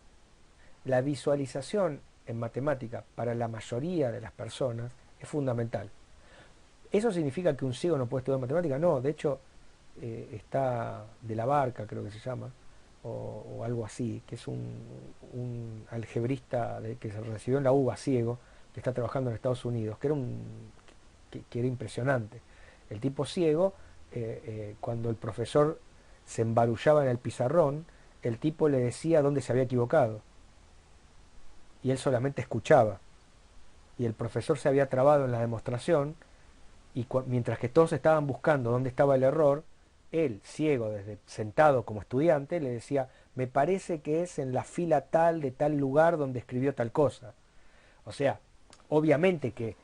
La visualización en matemática para la mayoría de las personas es fundamental. ¿Eso significa que un ciego no puede estudiar matemática? No, de hecho está de la Barca, creo que se llama, o algo así, que es un algebrista que se recibió en la UBA ciego, que está trabajando en Estados Unidos, que era impresionante. El tipo ciego, cuando el profesor se embarullaba en el pizarrón, el tipo le decía dónde se había equivocado, y él solamente escuchaba. Y el profesor se había trabado en la demostración, y mientras que todos estaban buscando dónde estaba el error, él, ciego, desde sentado como estudiante, le decía, me parece que es en la fila tal de tal lugar donde escribió tal cosa. O sea, obviamente que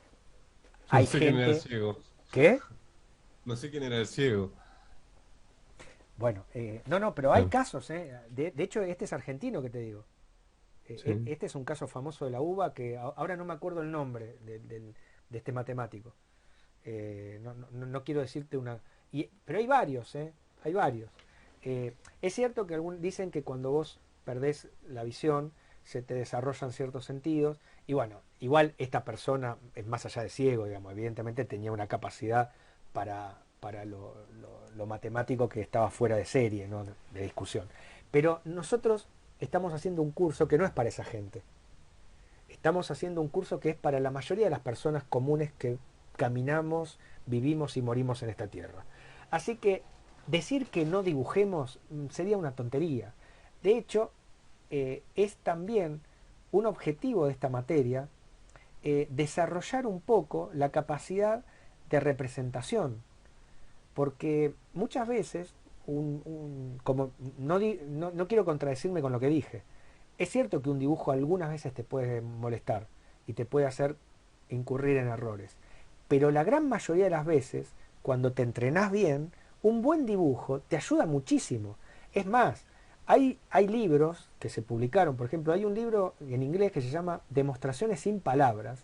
No hay sé quién era el gente ciego. que, No sé quién era el ciego. bueno, no, no, pero hay Claro, casos, de hecho este es argentino que te digo. sí. Este es un caso famoso de la UBA que ahora no me acuerdo el nombre de este matemático. No quiero decirte una... pero hay varios, hay varios. Es cierto que dicen que cuando vos perdés la visión se te desarrollan ciertos sentidos y bueno, igual esta persona es más allá de ciego, digamos, evidentemente tenía una capacidad para lo matemático que estaba fuera de serie, ¿no? De discusión. Pero nosotros estamos haciendo un curso que no es para esa gente. Estamos haciendo un curso que es para la mayoría de las personas comunes que caminamos, vivimos y morimos en esta tierra. Así que decir que no dibujemos sería una tontería. De hecho, es también un objetivo de esta materia desarrollar un poco la capacidad de representación, porque muchas veces, como no quiero contradecirme con lo que dije, es cierto que un dibujo algunas veces te puede molestar y te puede hacer incurrir en errores, pero la gran mayoría de las veces, cuando te entrenás bien, un buen dibujo te ayuda muchísimo. Es más, hay libros que se publicaron, por ejemplo, hay un libro en inglés que se llama Demostraciones sin palabras,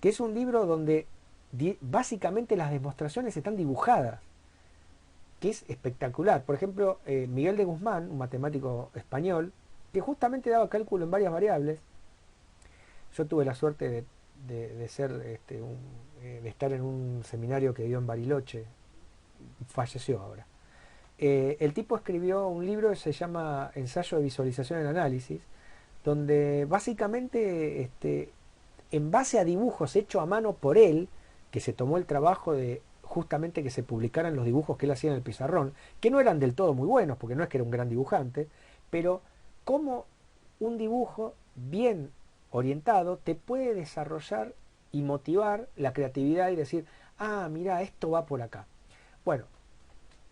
que es un libro donde básicamente las demostraciones están dibujadas, que es espectacular. Por ejemplo, Miguel de Guzmán, un matemático español, que justamente daba cálculo en varias variables. Yo tuve la suerte de ser, de estar en un seminario que dio en Bariloche, falleció ahora. El tipo escribió un libro que se llama Ensayo de visualización en análisis, donde básicamente, en base a dibujos hechos a mano por él, que se tomó el trabajo de justamente que se publicaran los dibujos que él hacía en el pizarrón, que no eran del todo muy buenos, porque no es que era un gran dibujante, pero como un dibujo bien orientado te puede desarrollar y motivar la creatividad y decir, ah, mira, esto va por acá. Bueno,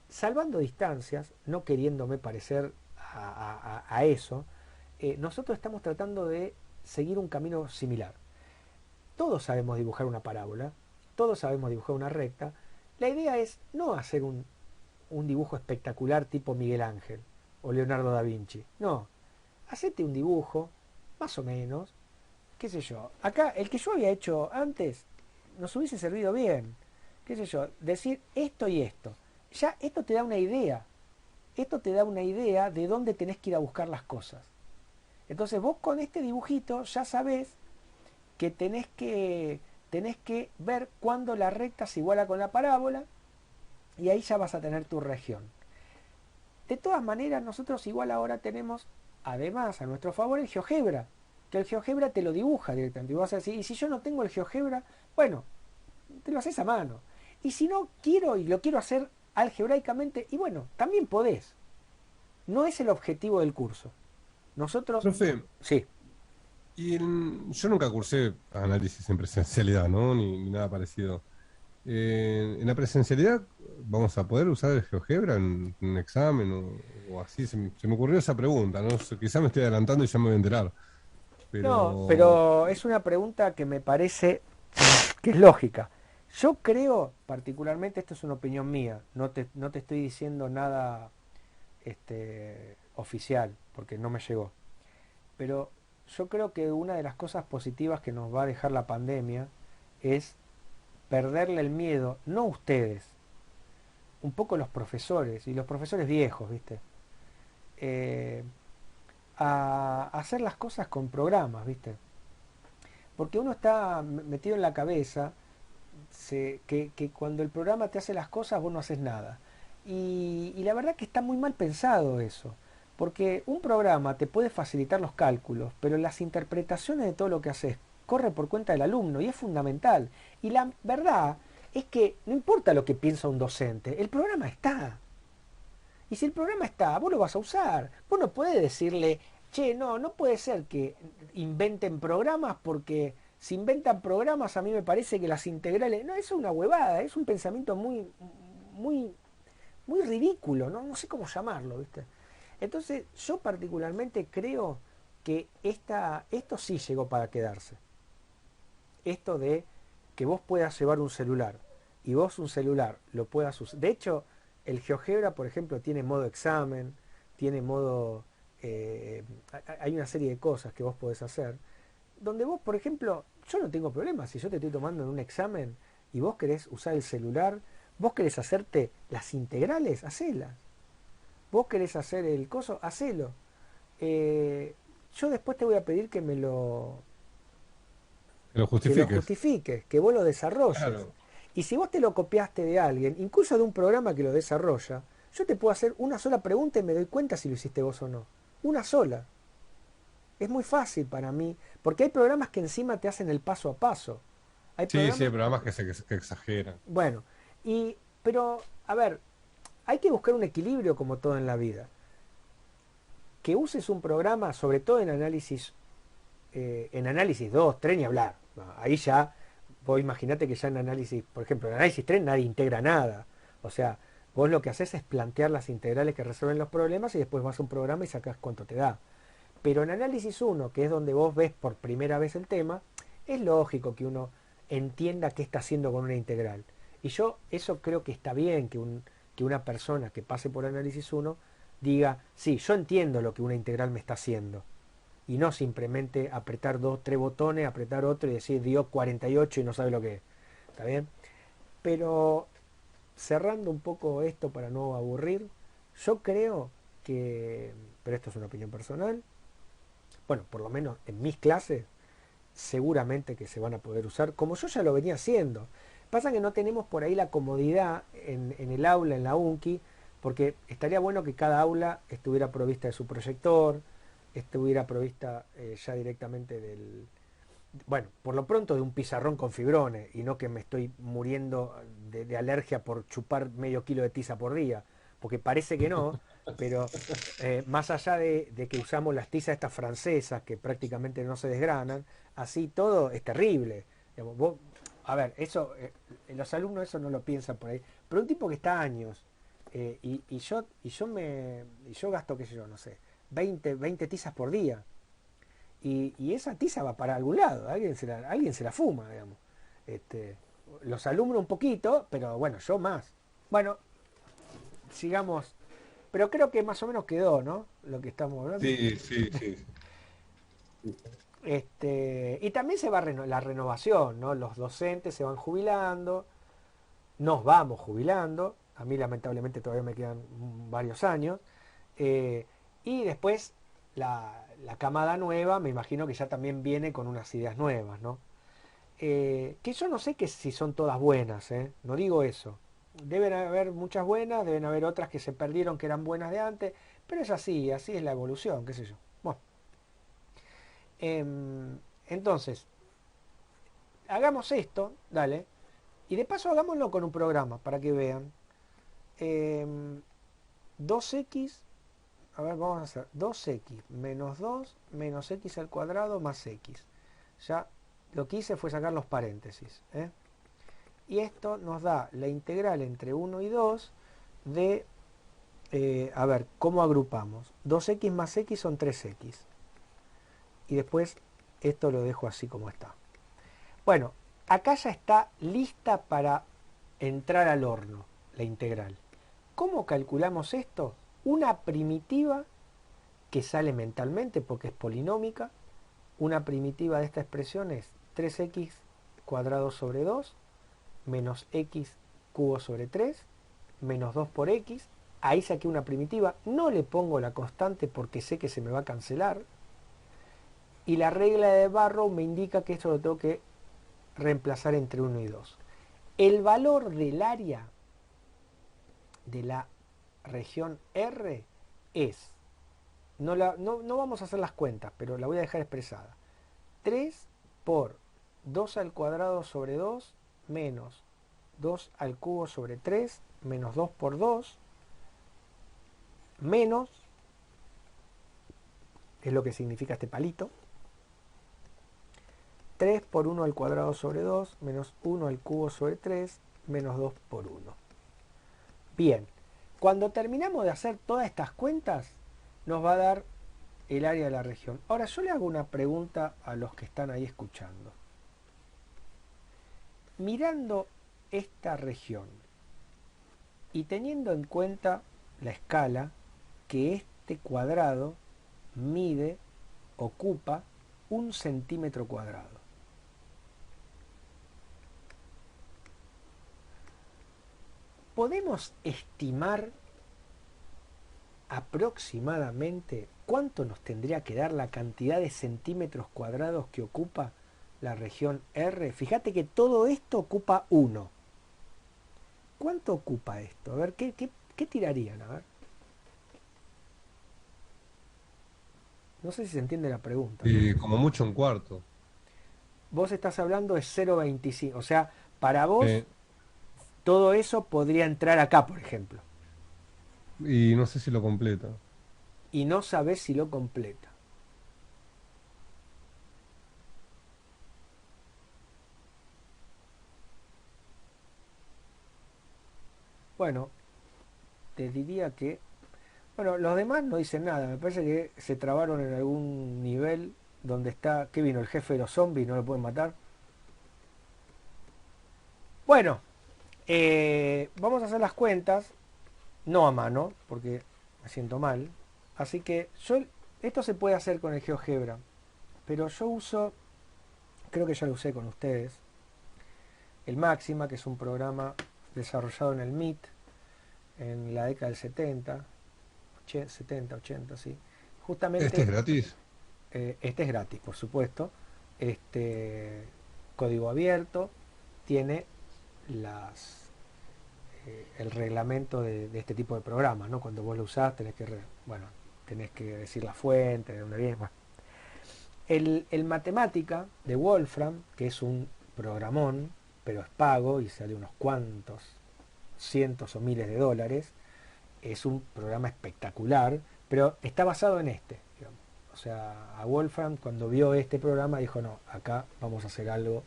salvando distancias, no queriéndome parecer a eso, nosotros estamos tratando de seguir un camino similar. Todos sabemos dibujar una parábola, todos sabemos dibujar una recta. La idea es no hacer un dibujo espectacular tipo Miguel Ángel o Leonardo da Vinci. No, hacete un dibujo, más o menos, qué sé yo. Acá, el que yo había hecho antes nos hubiese servido bien. qué sé yo, decir esto y esto. Ya esto te da una idea. Esto te da una idea de dónde tenés que ir a buscar las cosas. Entonces vos con este dibujito ya sabés que tenés que ver cuándo la recta se iguala con la parábola y ahí ya vas a tener tu región. De todas maneras, nosotros igual ahora tenemos, además, a nuestro favor el GeoGebra, que el GeoGebra te lo dibuja directamente. Y vas a decir, y si yo no tengo el GeoGebra, bueno, te lo haces a mano. Y si no quiero y lo quiero hacer algebraicamente, y bueno, también podés. No es el objetivo del curso. Nosotros, Profe, sí, yo nunca cursé análisis en presencialidad, ¿no? Ni nada parecido. En la presencialidad, ¿vamos a poder usar el GeoGebra en un examen o así? Se me ocurrió esa pregunta, ¿no? Quizá me estoy adelantando y ya me voy a enterar. no, Pero, pero es una pregunta que me parece que es lógica. Yo creo, particularmente, esto es una opinión mía, no te estoy diciendo nada oficial, porque no me llegó. Pero yo creo que una de las cosas positivas que nos va a dejar la pandemia es perderle el miedo, no ustedes, un poco los profesores, y los profesores viejos, ¿viste? Eh, a hacer las cosas con programas, ¿viste? Porque uno está metido en la cabeza que cuando el programa te hace las cosas vos no haces nada. Y la verdad que está muy mal pensado eso. Porque un programa te puede facilitar los cálculos, pero las interpretaciones de todo lo que haces corre por cuenta del alumno y es fundamental. Y la verdad es que no importa lo que piensa un docente, el programa está. Y si el programa está, vos lo vas a usar. Vos no podés decirle, che, no, no puede ser que inventen programas porque si inventan programas a mí me parece que las integrales... No, eso es una huevada, es un pensamiento muy, muy ridículo, ¿no? No sé cómo llamarlo, ¿viste? Entonces, yo particularmente creo que esto sí llegó para quedarse. Esto de que vos puedas llevar un celular y vos un celular lo puedas usar. De hecho, el GeoGebra, por ejemplo, tiene modo examen, tiene modo... eh, hay una serie de cosas que vos podés hacer. Donde vos, por ejemplo, yo no tengo problema. Si yo te estoy tomando en un examen y vos querés usar el celular, vos querés hacerte las integrales, hacelas. Vos querés hacer el coso, hacelo. Yo después te voy a pedir que lo que lo justifiques. justifiques, que vos lo desarrolles. Claro. Y si vos te lo copiaste de alguien, incluso de un programa que lo desarrolla, yo te puedo hacer una sola pregunta y me doy cuenta si lo hiciste vos o no. Una sola. Es muy fácil para mí, porque hay programas que encima te hacen el paso a paso. Hay Sí, sí, hay programas, programas que exageran. bueno, pero a ver, hay que buscar un equilibrio como todo en la vida. Que uses un programa, sobre todo en análisis 2 3 ni hablar. No, ahí ya, vos imaginate que ya en análisis, por ejemplo, en análisis 3 nadie integra nada. O sea, vos lo que haces es plantear las integrales que resuelven los problemas y después vas a un programa y sacás cuánto te da. Pero en análisis uno que es donde vos ves por primera vez el tema, es lógico que uno entienda qué está haciendo con una integral. Y yo eso creo que está bien que una persona que pase por análisis uno diga, sí, yo entiendo lo que una integral me está haciendo y no simplemente apretar dos, tres botones, apretar otro y decir dio 48 y no sabe lo que es. ¿Está bien? Pero cerrando un poco esto para no aburrir, yo creo que, pero esto es una opinión personal, bueno, por lo menos en mis clases, seguramente que se van a poder usar, como yo ya lo venía haciendo. Pasa que no tenemos por ahí la comodidad en el aula, en la UNCI, porque estaría bueno que cada aula estuviera provista de su proyector, estuviera provista ya directamente del, bueno, por lo pronto de un pizarrón con fibrones y no que me estoy muriendo de alergia por chupar medio kilo de tiza por día, porque parece que no, pero más allá de que usamos las tizas estas francesas que prácticamente no se desgranan, así todo es terrible. Digamos, a ver, eso, los alumnos eso no lo piensan por ahí, pero un tipo que está años y yo gasto, qué sé yo, no sé, 20 tizas por día y esa tiza va para algún lado, alguien se la fuma, digamos. Este, los alumnos un poquito, pero bueno, yo más. Bueno, sigamos. Pero creo que más o menos quedó, ¿no? Lo que estamos hablando. Sí, sí, sí. Sí. Y también se va la renovación, ¿no? Los docentes se van jubilando. nos vamos jubilando, a mí lamentablemente todavía me quedan varios años, eh, y después la camada nueva me imagino que ya también viene con unas ideas nuevas, ¿no? Que yo no sé que si son todas buenas, no digo eso. Deben haber muchas buenas, deben haber otras que se perdieron que eran buenas de antes, pero es así, así es la evolución, qué sé yo. Bueno, entonces, hagamos esto, dale, y de paso hagámoslo con un programa para que vean. Em, 2x, a ver, vamos a hacer 2x menos 2 menos x al cuadrado más x. Ya lo que hice fue sacar los paréntesis, ¿eh? Y esto nos da la integral entre 1 y 2 de, a ver, ¿cómo agrupamos? 2x más x son 3x. Y después esto lo dejo así como está. Bueno, acá ya está lista para entrar al horno, la integral. ¿Cómo calculamos esto? Una primitiva que sale mentalmente porque es polinómica. Una primitiva de esta expresión es 3x cuadrado sobre 2 menos x cubo sobre 3 menos 2 por x. Ahí saqué una primitiva, no le pongo la constante porque sé que se me va a cancelar. Y la regla de Barrow me indica que esto lo tengo que reemplazar entre 1 y 2. El valor del área de la región R es, no vamos a hacer las cuentas, pero la voy a dejar expresada. 3 por 2 al cuadrado sobre 2 menos 2 al cubo sobre 3 menos 2 por 2 menos, es lo que significa este palito, 3 por 1 al cuadrado sobre 2 menos 1 al cubo sobre 3 menos 2 por 1. Bien, cuando terminamos de hacer todas estas cuentas, nos va a dar el área de la región. Ahora yo le hago una pregunta a los que están ahí escuchando. Mirando esta región y teniendo en cuenta la escala que este cuadrado mide, ocupa 1 centímetro cuadrado. ¿Podemos estimar aproximadamente cuánto nos tendría que dar la cantidad de centímetros cuadrados que ocupa la región R? Fíjate que todo esto ocupa 1. ¿Cuánto ocupa esto? A ver, ¿qué tirarían? A ver. No sé si se entiende la pregunta, ¿no? Y como mucho un cuarto. Vos estás hablando de 0,25. O sea, para vos Eh, todo eso podría entrar acá, por ejemplo. y no sé si lo completa. Y no sabés si lo completa. Bueno, te diría que... Bueno, los demás no dicen nada. Me parece que se trabaron en algún nivel donde está... ¿Qué vino? ¿El jefe de los zombies? ¿No lo pueden matar? Bueno, vamos a hacer las cuentas. No a mano, porque me siento mal. Así que yo... Esto se puede hacer con el GeoGebra. Pero yo uso... Creo que ya lo usé con ustedes. El Máxima, que es un programa desarrollado en el MIT en la década del 70, 70, 80, sí. Este es Justamente, gratis. este es gratis, por supuesto. Este código abierto tiene el reglamento de este tipo de programas, ¿no? Cuando vos lo usás tenés que, bueno, tenés que decir la fuente, de dónde viene. Bueno. El Matemática de Wolfram, que es un programón, pero es pago y sale unos cuantos cientos o miles de dólares, es un programa espectacular, pero está basado en este, digamos. O sea, a Wolfram cuando vio este programa dijo, no, acá vamos a hacer algo.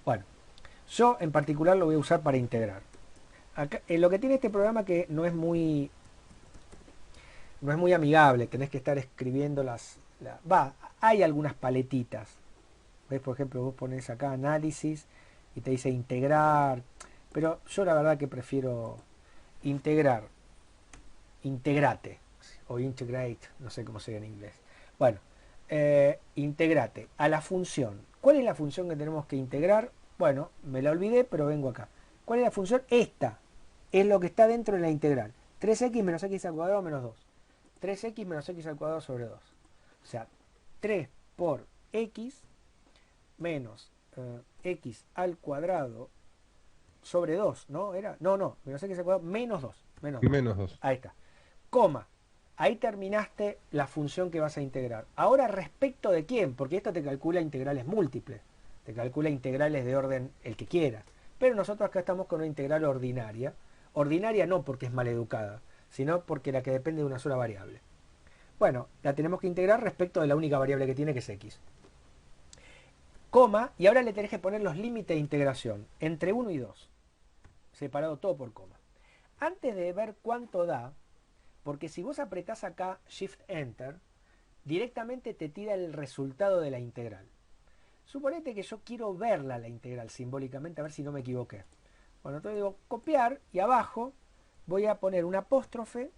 Bueno, yo en particular lo voy a usar para integrar. Acá, lo que tiene este programa que no es muy amigable, tenés que estar escribiendo hay algunas paletitas. ¿Ves? Por ejemplo, vos pones acá análisis y te dice integrar, pero yo la verdad que prefiero integrar, integrate, o integrate, no sé cómo sería en inglés. Bueno, integrate a la función. ¿Cuál es la función que tenemos que integrar? Bueno, me la olvidé, pero vengo acá. ¿Cuál es la función? Esta es lo que está dentro de la integral. 3x menos x al cuadrado menos 2. 3x menos x al cuadrado sobre 2. O sea, 3 por x menos x al cuadrado sobre 2, ¿no? Era, no, menos x al cuadrado menos 2. Menos Y 2. menos 2. Ahí está. Coma. Ahí terminaste la función que vas a integrar. Ahora, ¿respecto de quién? Porque esto te calcula integrales múltiples. Te calcula integrales de orden el que quieras. Pero nosotros acá estamos con una integral ordinaria. Ordinaria no porque es maleducada, sino porque la que depende de una sola variable. Bueno, la tenemos que integrar respecto de la única variable que tiene, que es x. Coma, y ahora le tenés que poner los límites de integración entre 1 y 2. Separado todo por coma. Antes de ver cuánto da, porque si vos apretás acá Shift Enter, directamente te tira el resultado de la integral. Suponete que yo quiero verla la integral simbólicamente, a ver si no me equivoqué. Bueno, entonces digo copiar y abajo voy a poner un apóstrofe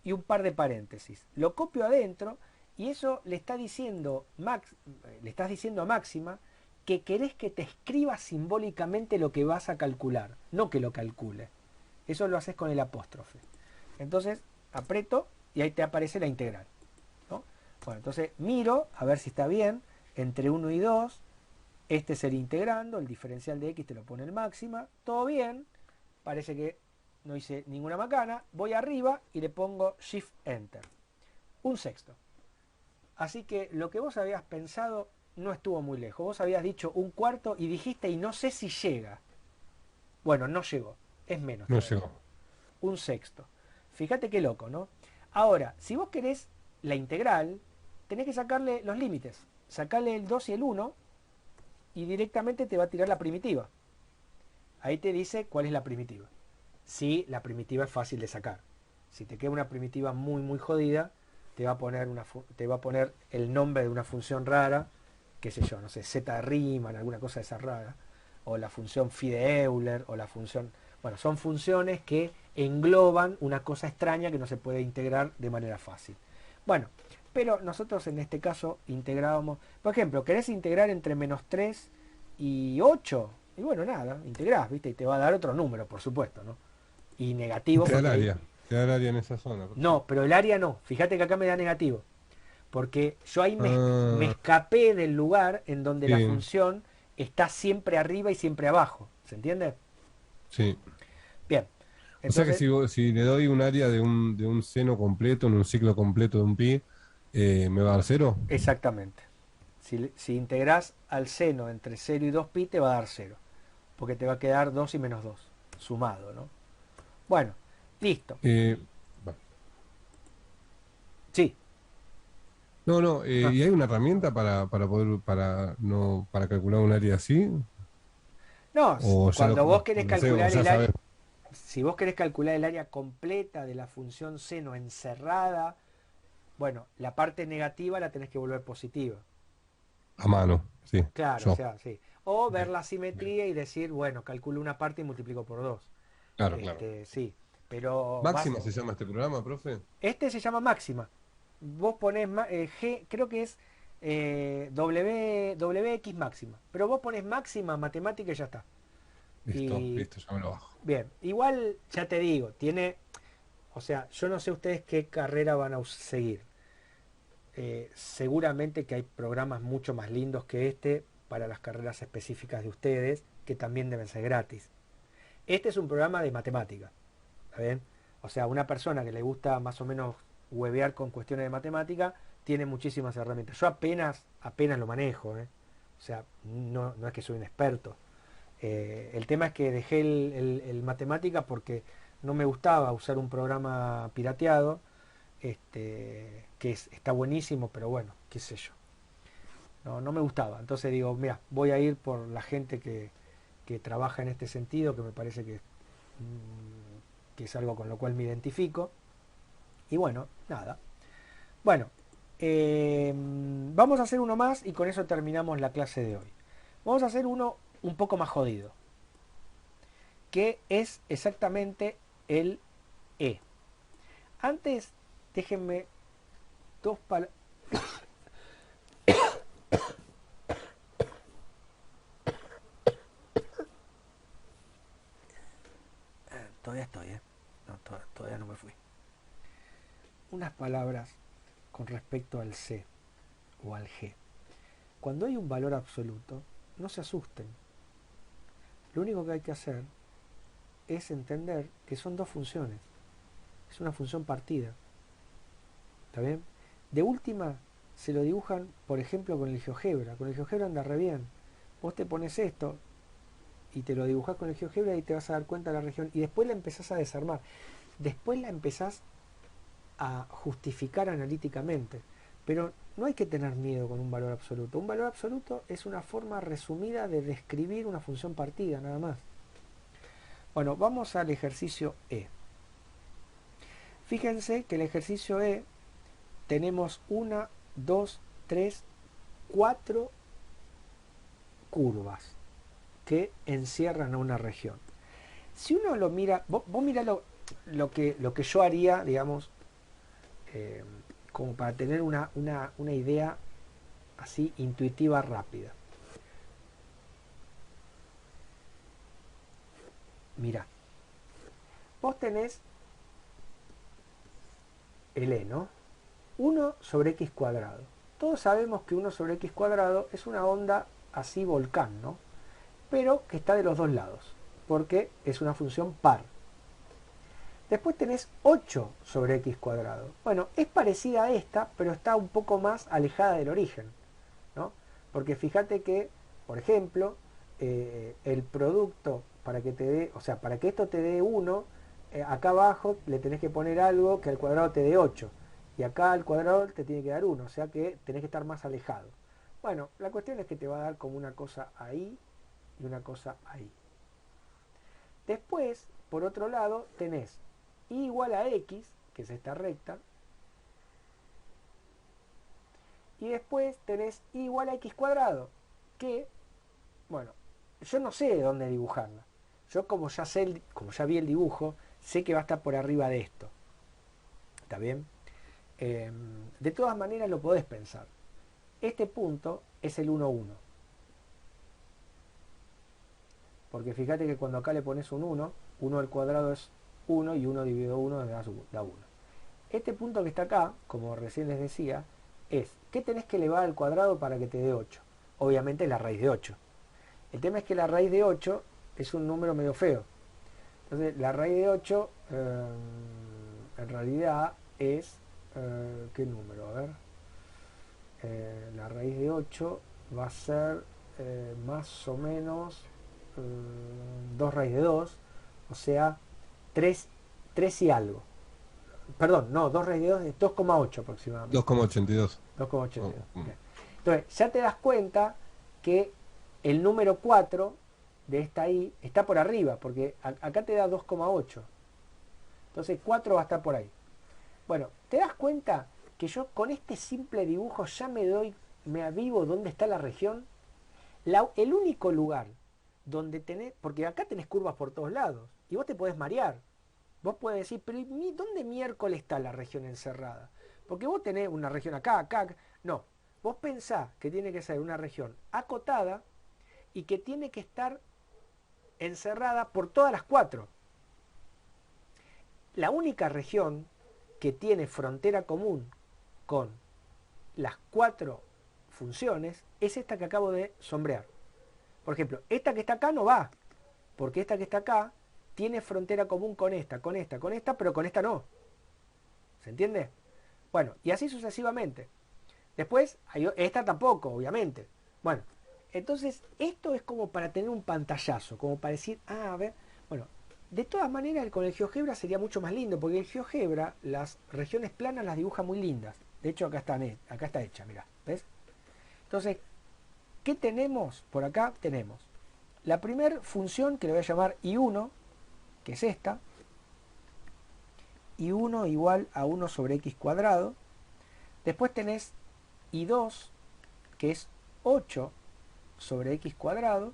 y un par de paréntesis. Lo copio adentro y eso le está diciendo le estás diciendo a Máxima que querés que te escriba simbólicamente lo que vas a calcular, no que lo calcule. Eso lo haces con el apóstrofe. Entonces aprieto y ahí te aparece la integral, ¿no? Bueno, entonces miro a ver si está bien. Entre 1 y 2, este es el integrando, el diferencial de x te lo pone el máxima, todo bien, parece que no hice ninguna macana, voy arriba y le pongo Shift Enter. Un sexto. Así que lo que vos habías pensado no estuvo muy lejos. Vos habías dicho un cuarto y dijiste y no sé si llega. Bueno, no llegó, es menos No todavía. llegó. Un sexto. Fíjate qué loco, ¿no? Ahora, si vos querés la integral, tenés que sacarle los límites. Sacarle el 2 y el 1 y directamente te va a tirar la primitiva. Ahí te dice cuál es la primitiva. Si la primitiva es fácil de sacar. Si te queda una primitiva muy muy jodida, te va a poner el nombre de una función rara, qué sé yo, no sé, z de Riemann, alguna cosa de esa rara, o la función phi de Euler, o la función... Bueno, son funciones que engloban una cosa extraña que no se puede integrar de manera fácil. Bueno, pero nosotros en este caso integrábamos... Por ejemplo, ¿querés integrar entre menos 3 y 8? Y bueno, nada, integrás, ¿viste? Y te va a dar otro número, por supuesto, ¿no? Y Y negativo porque ahí... te da el área en esa zona, profe. No, pero el área no. Fíjate que acá me da negativo. Porque yo ahí me Ah, escapé del lugar en donde la sí, función está siempre arriba y siempre abajo. ¿Se entiende? sí. Bien. O sea que Entonces, si le doy un área de un seno completo, en un ciclo completo de un pi, ¿me va a dar cero? exactamente. Si integrás al seno entre 0 y 2pi te va a dar 0. Porque te va a quedar 2 y menos 2 sumado, ¿no? Bueno, listo. Eh, va. Sí. No, no, Ah, ¿y hay una herramienta para poder, para, no, para calcular un área así? no, O ya cuando vos querés no sé, o calcular ya el sabes. área, si vos querés calcular el área completa de la función seno encerrada, bueno, la parte negativa la tenés que volver positiva. A mano, sí, Claro, o yo. sea, sí. O ver Bien, la bien. simetría y decir, bueno, calculo una parte y multiplico por dos. Claro, claro. Sí. Pero ¿Máxima se llama este programa, profe? este se llama máxima. Vos ponés G, creo que es WX máxima. Pero vos pones máxima matemática y ya está. Listo, Y listo, ya me lo bajo. bien, igual ya te digo, tiene, o sea, yo no sé ustedes qué carrera van a seguir. Seguramente que hay programas mucho más lindos que este para las carreras específicas de ustedes, que también deben ser gratis. Este es un programa de matemática, ¿está bien? O sea, una persona que le gusta más o menos huevear con cuestiones de matemática, tiene muchísimas herramientas. Yo apenas lo manejo, ¿eh? O sea, no es que soy un experto. El tema es que dejé el matemática porque no me gustaba usar un programa pirateado, está buenísimo, pero bueno, qué sé yo. No me gustaba. Entonces digo, mira, voy a ir por la gente que trabaja en este sentido, que me parece que es algo con lo cual me identifico. Y bueno, nada. Bueno, vamos a hacer uno más y con eso terminamos la clase de hoy. Vamos a hacer uno un poco más jodido, que es exactamente el E. Antes, déjenme dos palabras. unas palabras con respecto al C o al G. Cuando hay un valor absoluto, no se asusten. Lo único que hay que hacer es entender que son dos funciones. Es una función partida. ¿Está bien? De última, se lo dibujan, por ejemplo, con el GeoGebra. Con el GeoGebra anda re bien. Vos te pones esto y te lo dibujás con el GeoGebra y te vas a dar cuenta de la región. Y después la empezás a desarmar. Después la empezás a justificar analíticamente. Pero no hay que tener miedo con un valor absoluto. Un valor absoluto es una forma resumida de describir una función partida, nada más. Bueno, vamos al ejercicio E. Fíjense que el ejercicio E tenemos 1, 2, 3, 4 curvas que encierran a una región. Si uno lo mira, vos mirá lo que yo haría, digamos, como para tener una idea así intuitiva rápida. Mirá, vos tenés el E, ¿no? 1 sobre x cuadrado. Todos sabemos que 1 sobre x cuadrado es una onda así volcán, ¿no? Pero que está de los dos lados, porque es una función par. Después tenés 8 sobre x cuadrado. Bueno, es parecida a esta, pero está un poco más alejada del origen, ¿no? Porque fíjate que, por ejemplo, el producto para que te dé, o sea, para que esto te dé 1, acá abajo le tenés que poner algo que al cuadrado te dé 8. Y acá al cuadrado te tiene que dar 1, o sea que tenés que estar más alejado. Bueno, la cuestión es que te va a dar como una cosa ahí y una cosa ahí. Después, por otro lado, tenés y igual a x, que es esta recta, y después tenés y igual a x cuadrado, que, bueno, yo no sé dónde dibujarla. Yo como ya vi el dibujo, sé que va a estar por arriba de esto. ¿Está bien? De todas maneras lo podés pensar. Este punto es el 1, 1. Porque fíjate que cuando acá le pones un 1, 1 al cuadrado es 1 y 1 dividido 1 da 1. Este punto que está acá, como recién les decía, es ¿qué tenés que elevar al cuadrado para que te dé 8? Obviamente la raíz de 8. El tema es que la raíz de 8 es un número medio feo. Entonces la raíz de 8 en realidad es ¿qué número? A ver. La raíz de 8 va a ser más o menos 2 raíz de 2, o sea 3 y algo. Perdón, no, 2 raíz de 2 es 2,8 aproximadamente. 2,82. 2,82. Entonces, ya te das cuenta que el número 4 de esta I está por arriba, porque acá te da 2,8. Entonces 4 va a estar por ahí. Bueno, ¿te das cuenta que yo con este simple dibujo ya me avivo dónde está la región? El único lugar donde tenés, porque acá tenés curvas por todos lados, y vos te podés marear. Vos podés decir, pero ¿dónde miércoles está la región encerrada? Porque vos tenés una región acá. No, vos pensás que tiene que ser una región acotada y que tiene que estar encerrada por todas las 4. La única región que tiene frontera común con las 4 funciones es esta que acabo de sombrear. Por ejemplo, esta que está acá no va, porque esta que está acá tiene frontera común con esta, pero con esta no. ¿Se entiende? Bueno, y así sucesivamente. Después, esta tampoco, obviamente. Bueno, entonces esto es como para tener un pantallazo, como para decir, a ver, bueno, de todas maneras con el GeoGebra sería mucho más lindo, porque el GeoGebra las regiones planas las dibuja muy lindas. De hecho, acá está hecha, mirá, ¿ves? Entonces, ¿qué tenemos? Por acá tenemos la primera función que le voy a llamar I1, que es esta, I1 igual a 1 sobre x cuadrado. Después tenés I2, que es 8 sobre x cuadrado.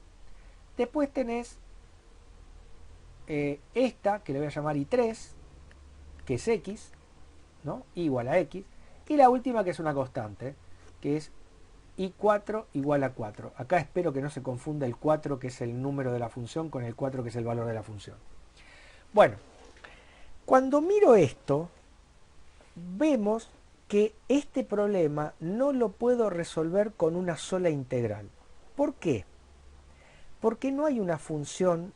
Después tenés esta, que le voy a llamar I3, que es x, ¿no? Igual a x. Y la última, que es una constante, que es I4 igual a 4. Acá espero que no se confunda el 4, que es el número de la función, con el 4, que es el valor de la función. Bueno, cuando miro esto, vemos que este problema no lo puedo resolver con una sola integral. ¿Por qué? Porque no hay una función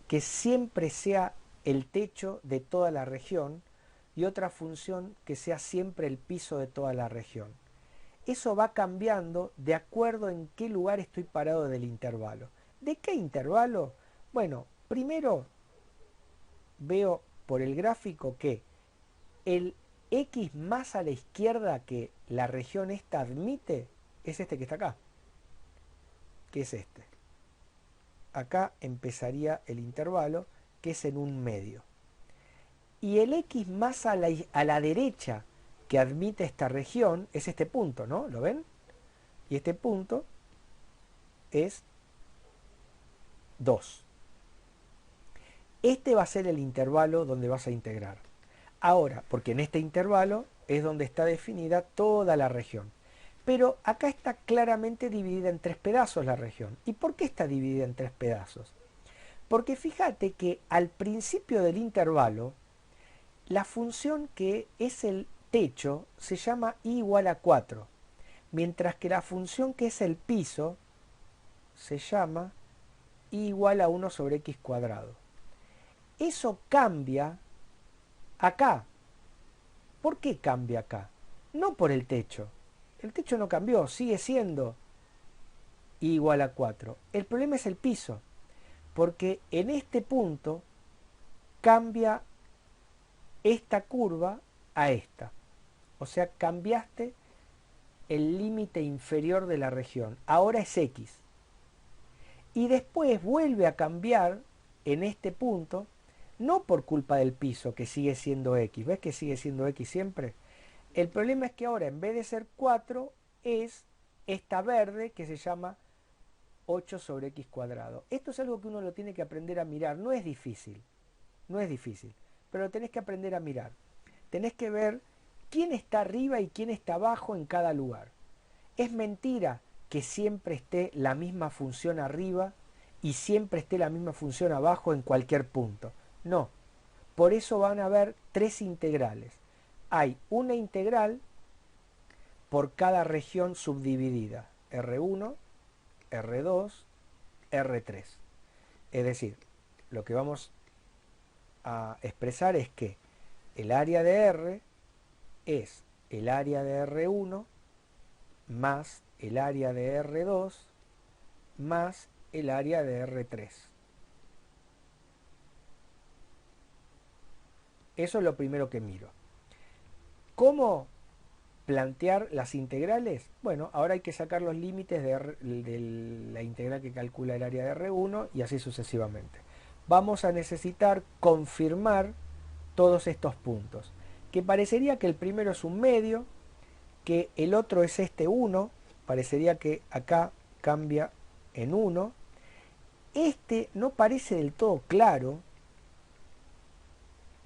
que siempre sea el techo de toda la región y otra función que sea siempre el piso de toda la región. Eso va cambiando de acuerdo en qué lugar estoy parado del intervalo. ¿De qué intervalo? Bueno, primero veo por el gráfico que el x más a la izquierda que la región esta admite es este que está acá, que es este. Acá empezaría el intervalo, que es en un medio. Y el x más a la derecha que admite esta región es este punto, ¿no? ¿Lo ven? Y este punto es 2. Este va a ser el intervalo donde vas a integrar. Ahora, porque en este intervalo es donde está definida toda la región. Pero acá está claramente dividida en 3 pedazos la región. ¿Y por qué está dividida en 3 pedazos? Porque fíjate que al principio del intervalo, la función que es el techo se llama i igual a 4, mientras que la función que es el piso se llama i igual a 1 sobre x cuadrado. Eso cambia acá. ¿Por qué cambia acá? No por el techo. El techo no cambió, sigue siendo i igual a 4. El problema es el piso, porque en este punto cambia esta curva a esta. O sea, cambiaste el límite inferior de la región. Ahora es x. Y después vuelve a cambiar en este punto, no por culpa del piso, que sigue siendo x. ¿Ves que sigue siendo x siempre? El problema es que ahora en vez de ser 4 es esta verde que se llama 8 sobre x cuadrado. Esto es algo que uno lo tiene que aprender a mirar. No es difícil, no es difícil, pero lo tenés que aprender a mirar. Tenés que ver quién está arriba y quién está abajo en cada lugar. Es mentira que siempre esté la misma función arriba y siempre esté la misma función abajo en cualquier punto. No, por eso van a haber 3 integrales. Hay una integral por cada región subdividida, R1, R2, R3. Es decir, lo que vamos a expresar es que el área de R es el área de R1 más el área de R2 más el área de R3. Eso es lo primero que miro. ¿Cómo plantear las integrales? Bueno, ahora hay que sacar los límites de la integral que calcula el área de R1 y así sucesivamente. Vamos a necesitar confirmar todos estos puntos, que parecería que el primero es un medio, que el otro es este 1, parecería que acá cambia en 1. Este no parece del todo claro,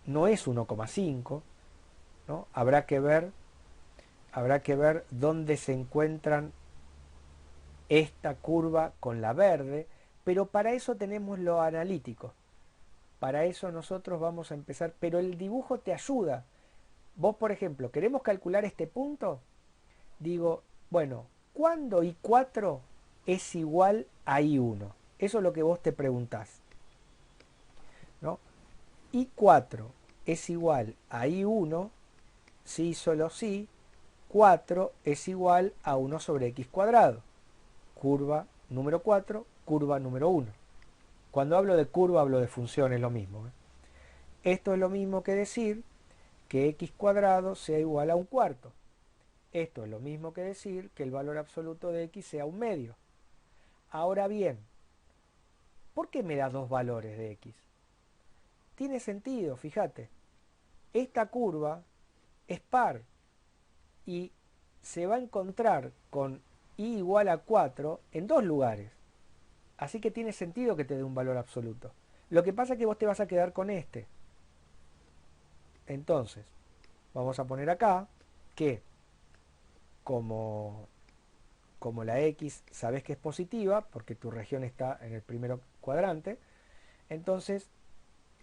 no es 1,5, ¿no? Habrá que ver dónde se encuentran esta curva con la verde, pero para eso tenemos lo analítico. Para eso nosotros vamos a empezar, pero el dibujo te ayuda. Vos, por ejemplo, ¿queremos calcular este punto? Digo, bueno, ¿cuándo I4 es igual a I1? Eso es lo que vos te preguntás, ¿no? I4 es igual a I1 si solo si 4 es igual a 1 sobre x cuadrado. Curva número 4, curva número 1. Cuando hablo de curva hablo de función, es lo mismo. Esto es lo mismo que decir que x cuadrado sea igual a un cuarto. Esto es lo mismo que decir que el valor absoluto de x sea un medio. Ahora bien, ¿por qué me da dos valores de x? Tiene sentido, fíjate. Esta curva es par y se va a encontrar con i igual a 4 en dos lugares. Así que tiene sentido que te dé un valor absoluto. Lo que pasa es que vos te vas a quedar con este. Entonces, vamos a poner acá que como la x sabes que es positiva, porque tu región está en el primer cuadrante, entonces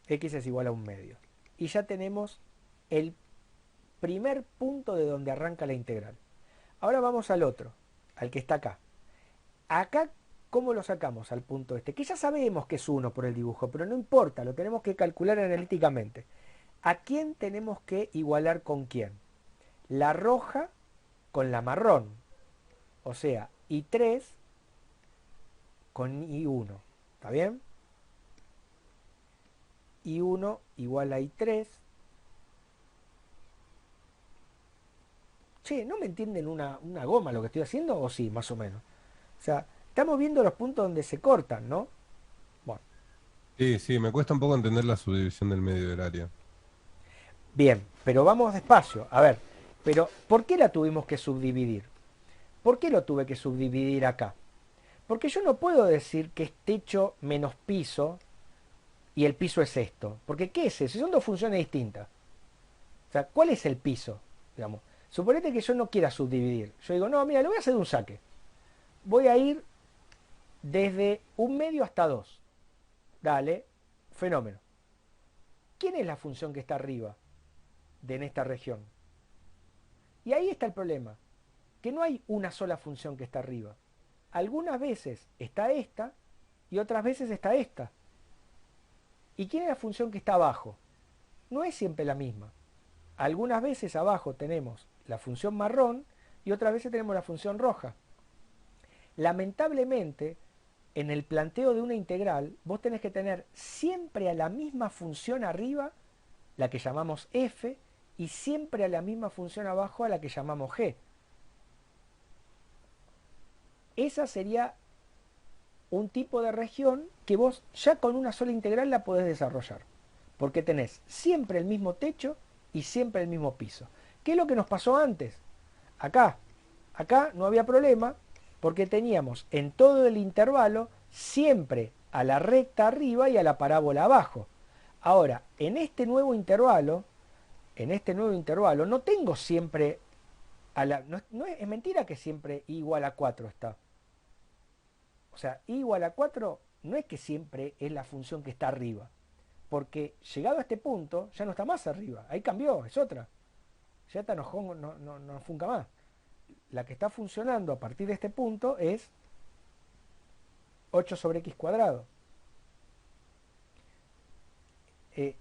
x es igual a un medio. Y ya tenemos el primer punto de donde arranca la integral. Ahora vamos al otro, al que está acá. Acá, ¿cómo lo sacamos al punto este? Que ya sabemos que es 1 por el dibujo, pero no importa, lo tenemos que calcular analíticamente. ¿A quién tenemos que igualar con quién? La roja con la marrón. O sea, I3 con I1. ¿Está bien? I1 igual a I3. Che, ¿no me entienden una goma lo que estoy haciendo? ¿O sí, más o menos? O sea, estamos viendo los puntos donde se cortan, ¿no? Bueno, Sí, sí, me cuesta un poco entender la subdivisión del medio del área. bien, pero vamos despacio. A ver, pero ¿por qué la tuvimos que subdividir? ¿Por qué lo tuve que subdividir acá? Porque yo no puedo decir que es techo menos piso y el piso es esto. Porque ¿qué es eso? Son dos funciones distintas. O sea, ¿cuál es el piso? Digamos, suponete que yo no quiera subdividir. Yo digo, no, mira, lo voy a hacer de un saque. Voy a ir desde 1 medio hasta 2. Dale, fenómeno. ¿Quién es la función que está arriba en esta región? Y ahí está el problema, que no hay una sola función que está arriba. Algunas veces está esta y otras veces está esta. ¿Y quién es la función que está abajo? No es siempre la misma. Algunas veces abajo tenemos la función marrón y otras veces tenemos la función roja. Lamentablemente, en el planteo de una integral, vos tenés que tener siempre a la misma función arriba, la que llamamos f, y siempre a la misma función abajo, a la que llamamos g. Esa sería un tipo de región que vos ya con una sola integral la podés desarrollar. Porque tenés siempre el mismo techo y siempre el mismo piso. ¿Qué es lo que nos pasó antes? Acá no había problema porque teníamos en todo el intervalo siempre a la recta arriba y a la parábola abajo. Ahora, en este nuevo intervalo no tengo siempre es mentira que siempre i igual a 4 está. O sea, i igual a 4 no es que siempre es la función que está arriba. Porque llegado a este punto ya no está más arriba. Ahí cambió, es otra. Ya está no funca más. La que está funcionando a partir de este punto es 8 sobre x cuadrado. Eh,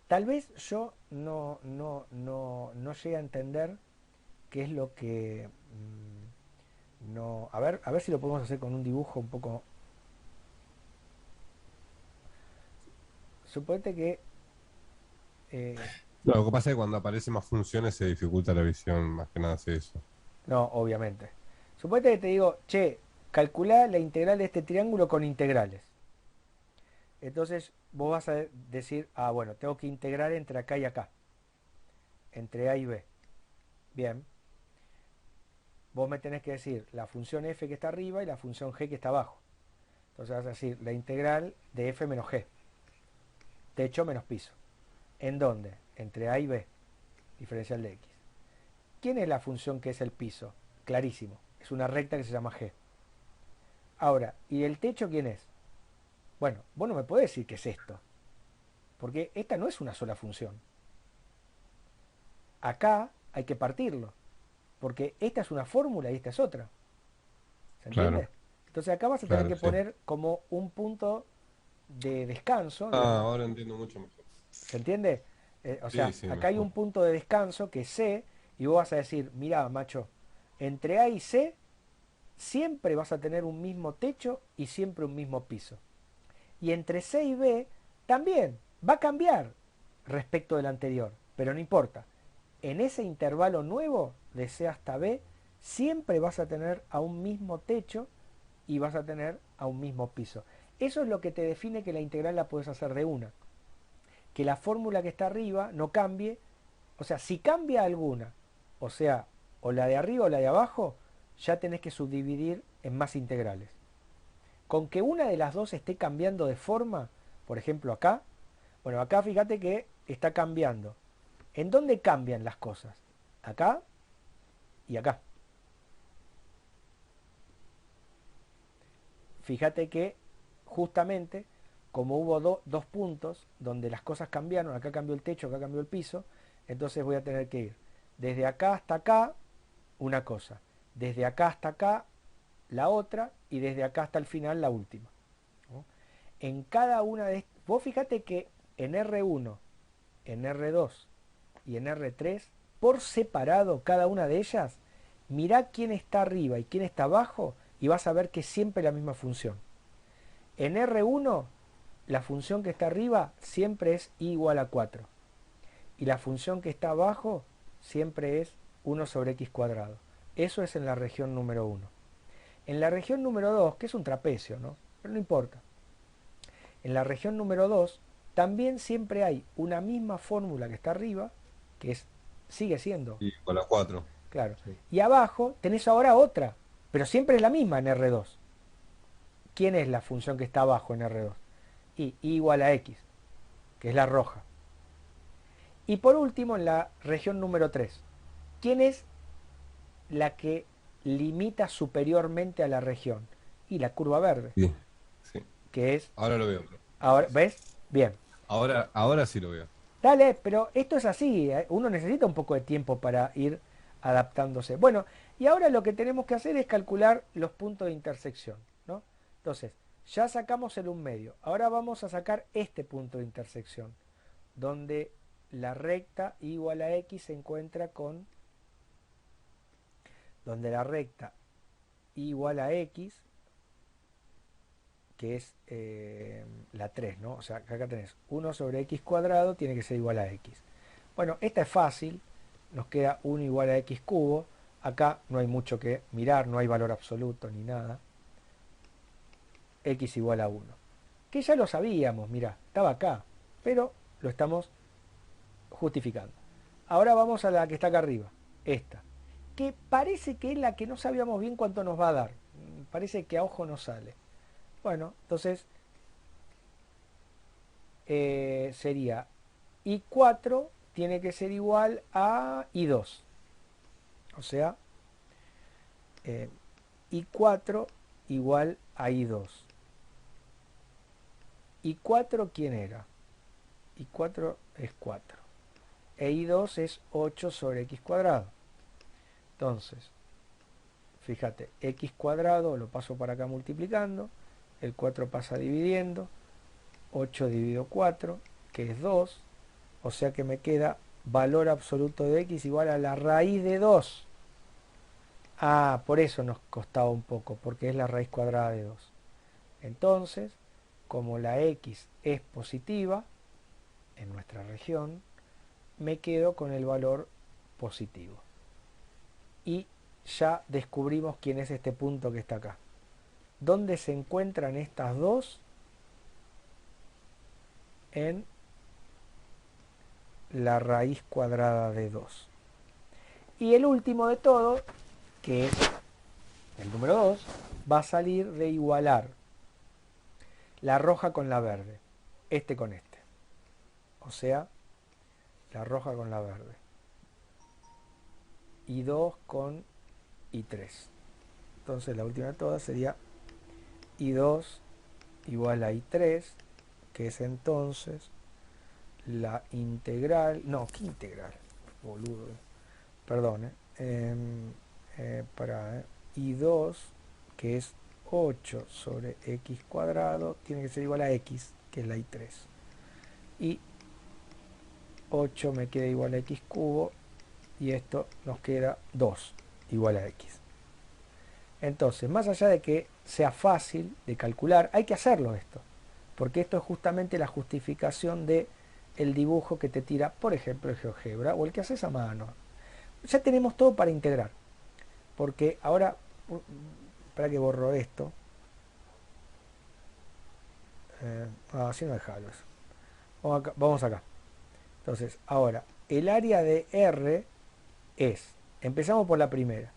Tal vez yo no llegue a entender qué es lo que... no, a ver si lo podemos hacer con un dibujo un poco... Suponete que... eh, No, lo que pasa es que cuando aparecen más funciones se dificulta la visión, más que nada hace eso. no, obviamente. Suponete que te digo, che, calculá la integral de este triángulo con integrales. Entonces vos vas a decir, ah, bueno, tengo que integrar entre acá y acá. Entre A y B. Bien. Vos me tenés que decir la función f que está arriba y la función g que está abajo. Entonces vas a decir la integral de f menos g. Techo menos piso. ¿En dónde? Entre a y b. Diferencial de x. ¿Quién es la función que es el piso? Clarísimo. Es una recta que se llama g. Ahora, ¿y el techo quién es? Bueno, vos no me podés decir qué es esto. Porque esta no es una sola función. Acá hay que partirlo. Porque esta es una fórmula y esta es otra. ¿Se entiende? Claro, Entonces acá vas a tener claro, que sí. poner como un punto de descanso, Ah, digamos. ahora entiendo mucho mejor. ¿Se entiende? O Sí, sea, sí, acá hay mejor. un punto de descanso que es C y vos vas a decir, mirá, macho, entre A y C siempre vas a tener un mismo techo y siempre un mismo piso. Y entre C y B también va a cambiar respecto del anterior, pero no importa. En ese intervalo nuevo, de C hasta B, siempre vas a tener a un mismo techo y vas a tener a un mismo piso. Eso es lo que te define que la integral la puedes hacer de una. Que la fórmula que está arriba no cambie. O sea, si cambia alguna, o sea, o la de arriba o la de abajo, ya tenés que subdividir en más integrales. Con que una de las dos esté cambiando de forma, por ejemplo acá, bueno, acá fíjate que está cambiando. ¿En dónde cambian las cosas? Acá y acá. Fíjate que justamente como hubo dos puntos donde las cosas cambiaron, acá cambió el techo, acá cambió el piso, entonces voy a tener que ir. Desde acá hasta acá, una cosa. Desde acá hasta acá, la otra. Y desde acá hasta el final, la última, ¿no? En cada una de estas... Vos fíjate que en R1, en R2 y en R3, por separado, cada una de ellas, mirá quién está arriba y quién está abajo y vas a ver que es siempre la misma función. En R1, la función que está arriba siempre es i igual a 4. Y la función que está abajo siempre es 1 sobre x cuadrado. Eso es en la región número 1. En la región número 2, que es un trapecio, ¿no? Pero no importa. En la región número 2 también siempre hay una misma fórmula que está arriba, que es, sigue siendo, Y con las 4. claro. Sí. Y abajo tenés ahora otra, pero siempre es la misma en R2. ¿Quién es la función que está abajo en R2? I igual a x, que es la roja. Y por último, en la región número 3, ¿quién es la que limita superiormente a la región? Y la curva verde, Sí, sí. que es... Ahora lo veo. Ahora, ¿ves? Bien. Ahora sí lo veo. Dale, pero esto es así, ¿eh? Uno necesita un poco de tiempo para ir adaptándose. Bueno, y ahora lo que tenemos que hacer es calcular los puntos de intersección, ¿no? Entonces, ya sacamos el 1 medio. Ahora vamos a sacar este punto de intersección, donde la recta igual a x se encuentra con... Donde la recta igual a x, que es la 3, ¿no? O sea, acá tenés 1 sobre x cuadrado, tiene que ser igual a x. Bueno, esta es fácil, nos queda 1 igual a x cubo. Acá no hay mucho que mirar, no hay valor absoluto ni nada. X igual a 1. Que ya lo sabíamos, mirá, estaba acá, pero lo estamos justificando. Ahora vamos a la que está acá arriba, esta, que parece que es la que no sabíamos bien cuánto nos va a dar. Parece que a ojo no sale. Bueno, entonces sería I4 tiene que ser igual a I2. O sea, I4 igual a I2. ¿I4 quién era? I4 es 4. E I2 es 8 sobre x cuadrado. Entonces, fíjate, x cuadrado lo paso para acá multiplicando. El 4 pasa dividiendo. 8 dividido 4, que es 2. O sea que me queda valor absoluto de x igual a la raíz de 2. Ah, por eso nos costaba un poco, porque es la raíz cuadrada de 2. Entonces, como la x es positiva en nuestra región, me quedo con el valor positivo. Y ya descubrimos quién es este punto que está acá. ¿Dónde se encuentran estas dos? En la raíz cuadrada de 2. Y el último de todo, que es el número 2, va a salir de igualar la roja con la verde, este con este. O sea, la roja con la verde. I2 con I3. Entonces la última de todas sería I2 igual a I3, que es entonces la integral... No, ¿qué integral? Boludo. Perdón, para I2, que es 8 sobre x cuadrado, tiene que ser igual a x, que es la I3. Y 8 me queda igual a x cubo, y esto nos queda 2 igual a x. Entonces, más allá de que sea fácil de calcular, hay que hacerlo esto, porque esto es justamente la justificación de el dibujo que te tira, por ejemplo, el GeoGebra o el que haces a mano. Ya tenemos todo para integrar, porque ahora, para que borro esto, así no dejarlo eso. Vamos acá. Entonces, ahora, el área de R es, empezamos por la primera,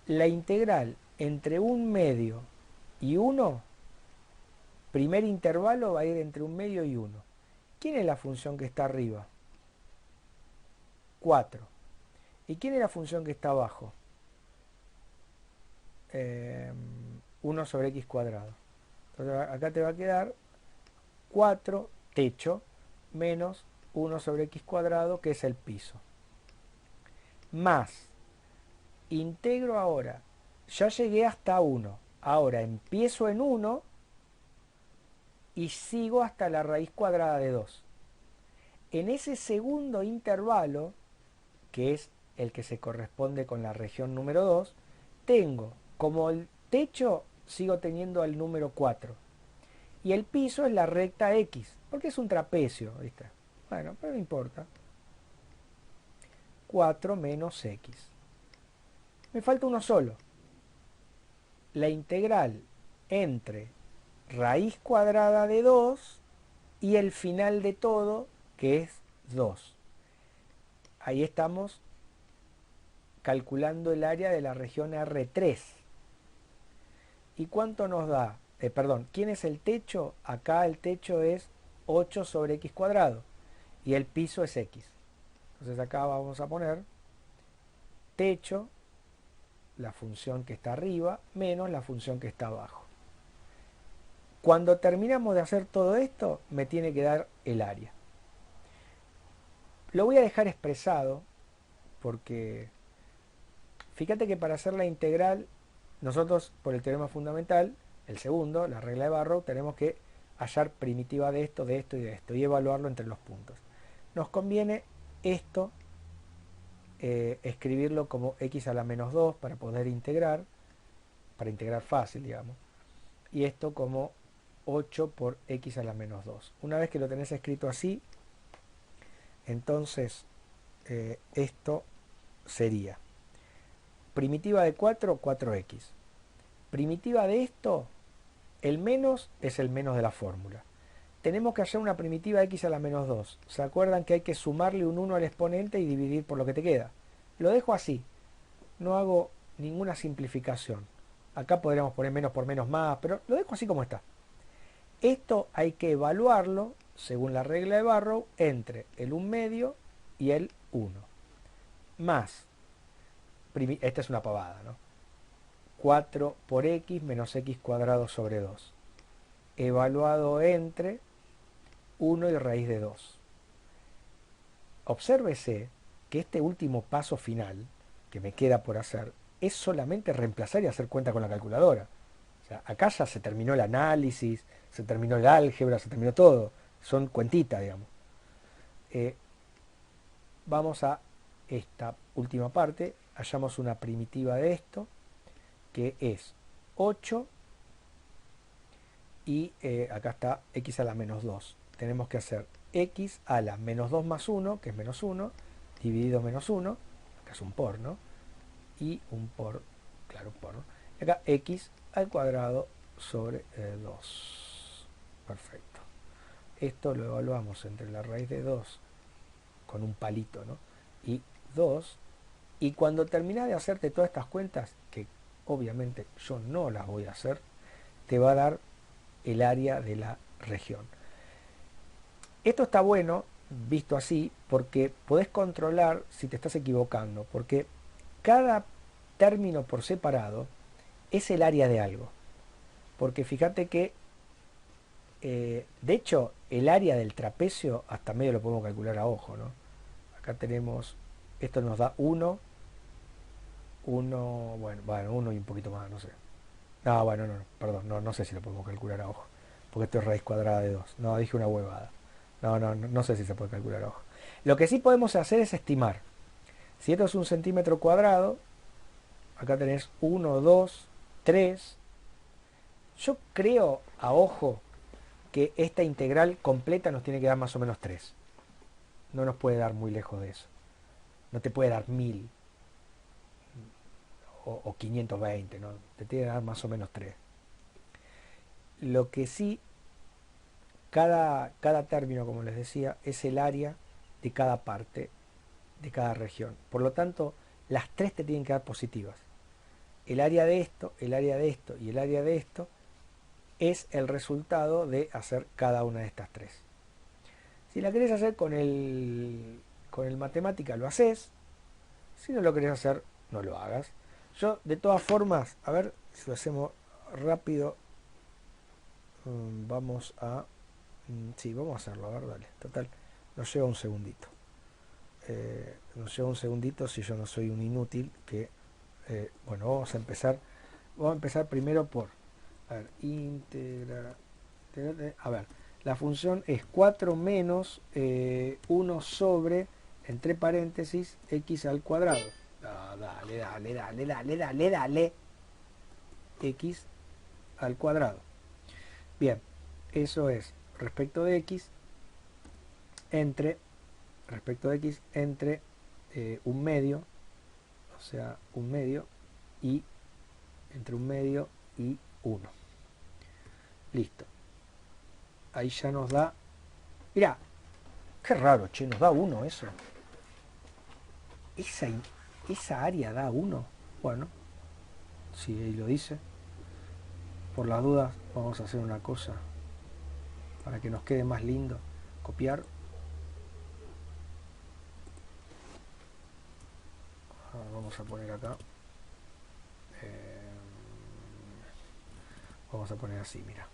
la integral entre 1 medio y 1, primer intervalo va a ir entre 1 medio y 1. ¿Quién es la función que está arriba? 4. ¿Y quién es la función que está abajo? 1 sobre x cuadrado. Entonces acá te va a quedar 4 techo menos 1 sobre x cuadrado, que es el piso. más, integro ahora, ya llegué hasta 1, ahora empiezo en 1 y sigo hasta la raíz cuadrada de 2. En ese segundo intervalo, que es el que se corresponde con la región número 2, tengo como el techo, sigo teniendo al número 4. Y el piso es la recta X, porque es un trapecio, ¿viste? Bueno, pero no importa. 4 menos X. Me falta uno solo. La integral entre raíz cuadrada de 2 y el final de todo, que es 2. Ahí estamos calculando el área de la región R3. ¿Y cuánto nos da? Perdón, ¿quién es el techo? Acá el techo es 8 sobre x cuadrado y el piso es x. Entonces acá vamos a poner techo, la función que está arriba, menos la función que está abajo. Cuando terminamos de hacer todo esto, me tiene que dar el área. Lo voy a dejar expresado porque fíjate que para hacer la integral, nosotros por el teorema fundamental, el segundo, la regla de Barrow, tenemos que hallar primitiva de esto, de esto y de esto y evaluarlo entre los puntos. Nos conviene esto, escribirlo como x a la menos 2 para poder integrar, para integrar fácil, digamos. Y esto como 8 por x a la menos 2. Una vez que lo tenés escrito así, entonces esto sería primitiva de 4, 4x. Primitiva de esto, el menos es el menos de la fórmula. Tenemos que hallar una primitiva x a la menos 2. ¿Se acuerdan que hay que sumarle un 1 al exponente y dividir por lo que te queda? Lo dejo así. No hago ninguna simplificación. Acá podríamos poner menos por menos más, pero lo dejo así como está. Esto hay que evaluarlo, según la regla de Barrow, entre el 1 medio y el 1. Más, esta es una pavada, ¿no? 4 por x menos x cuadrado sobre 2. Evaluado entre 1 y raíz de 2. Obsérvese que este último paso final que me queda por hacer es solamente reemplazar y hacer cuenta con la calculadora. O sea, acá ya se terminó el análisis, se terminó el álgebra, se terminó todo. Son cuentitas, digamos. Vamos a esta última parte. Hallamos una primitiva de esto, que es 8. Y acá está x a la menos 2. Tenemos que hacer x a la menos 2 más 1, que es menos 1, dividido menos 1, acá es un por, ¿no? Y un por, claro, un por, ¿no? Y acá x al cuadrado sobre 2. Perfecto. Esto lo evaluamos entre la raíz de 2 con un palito, ¿no? Y 2. Y cuando terminas de hacerte todas estas cuentas, que obviamente yo no las voy a hacer, te va a dar el área de la región. Esto está bueno visto así porque podés controlar si te estás equivocando, porque cada término por separado es el área de algo. Porque fíjate que, de hecho, el área del trapecio hasta medio lo podemos calcular a ojo, ¿no? Acá tenemos, esto nos da 1, 1, bueno, 1 y un poquito más, no sé. No, bueno, no, perdón, no sé si lo podemos calcular a ojo, porque esto es raíz cuadrada de 2. No, dije una huevada. No sé si se puede calcular a ojo. Lo que sí podemos hacer es estimar. Si esto es un centímetro cuadrado, acá tenés 1, 2, 3. Yo creo a ojo que esta integral completa nos tiene que dar más o menos 3. No nos puede dar muy lejos de eso. No te puede dar 1000 o 520, ¿no? Te tiene que dar más o menos 3. Lo que sí, cada término, como les decía, es el área de cada parte, de cada región. Por lo tanto, las 3 te tienen que dar positivas. El área de esto, el área de esto y el área de esto es el resultado de hacer cada una de estas 3. Si la querés hacer con el matemática, lo haces. Si no lo querés hacer, no lo hagas. Yo, de todas formas, a ver si lo hacemos rápido. Vamos a... Sí, vamos a hacerlo, a ver, dale. Total, nos lleva un segundito. nos lleva un segundito si yo no soy un inútil, que bueno, vamos a empezar primero por, a ver, a ver, la función es 4 menos 1 sobre, entre paréntesis, x al cuadrado. Ah, dale, x al cuadrado. Bien, eso es respecto de x entre, un medio, o sea, un medio y entre un medio y 1. Listo. Ahí ya nos da, mirá, qué raro, che, nos da 1 eso. Esa, esa área da 1. Bueno, si ahí lo dice. Por las dudas vamos a hacer una cosa para que nos quede más lindo. Copiar. Vamos a poner acá. Vamos a poner así, mira.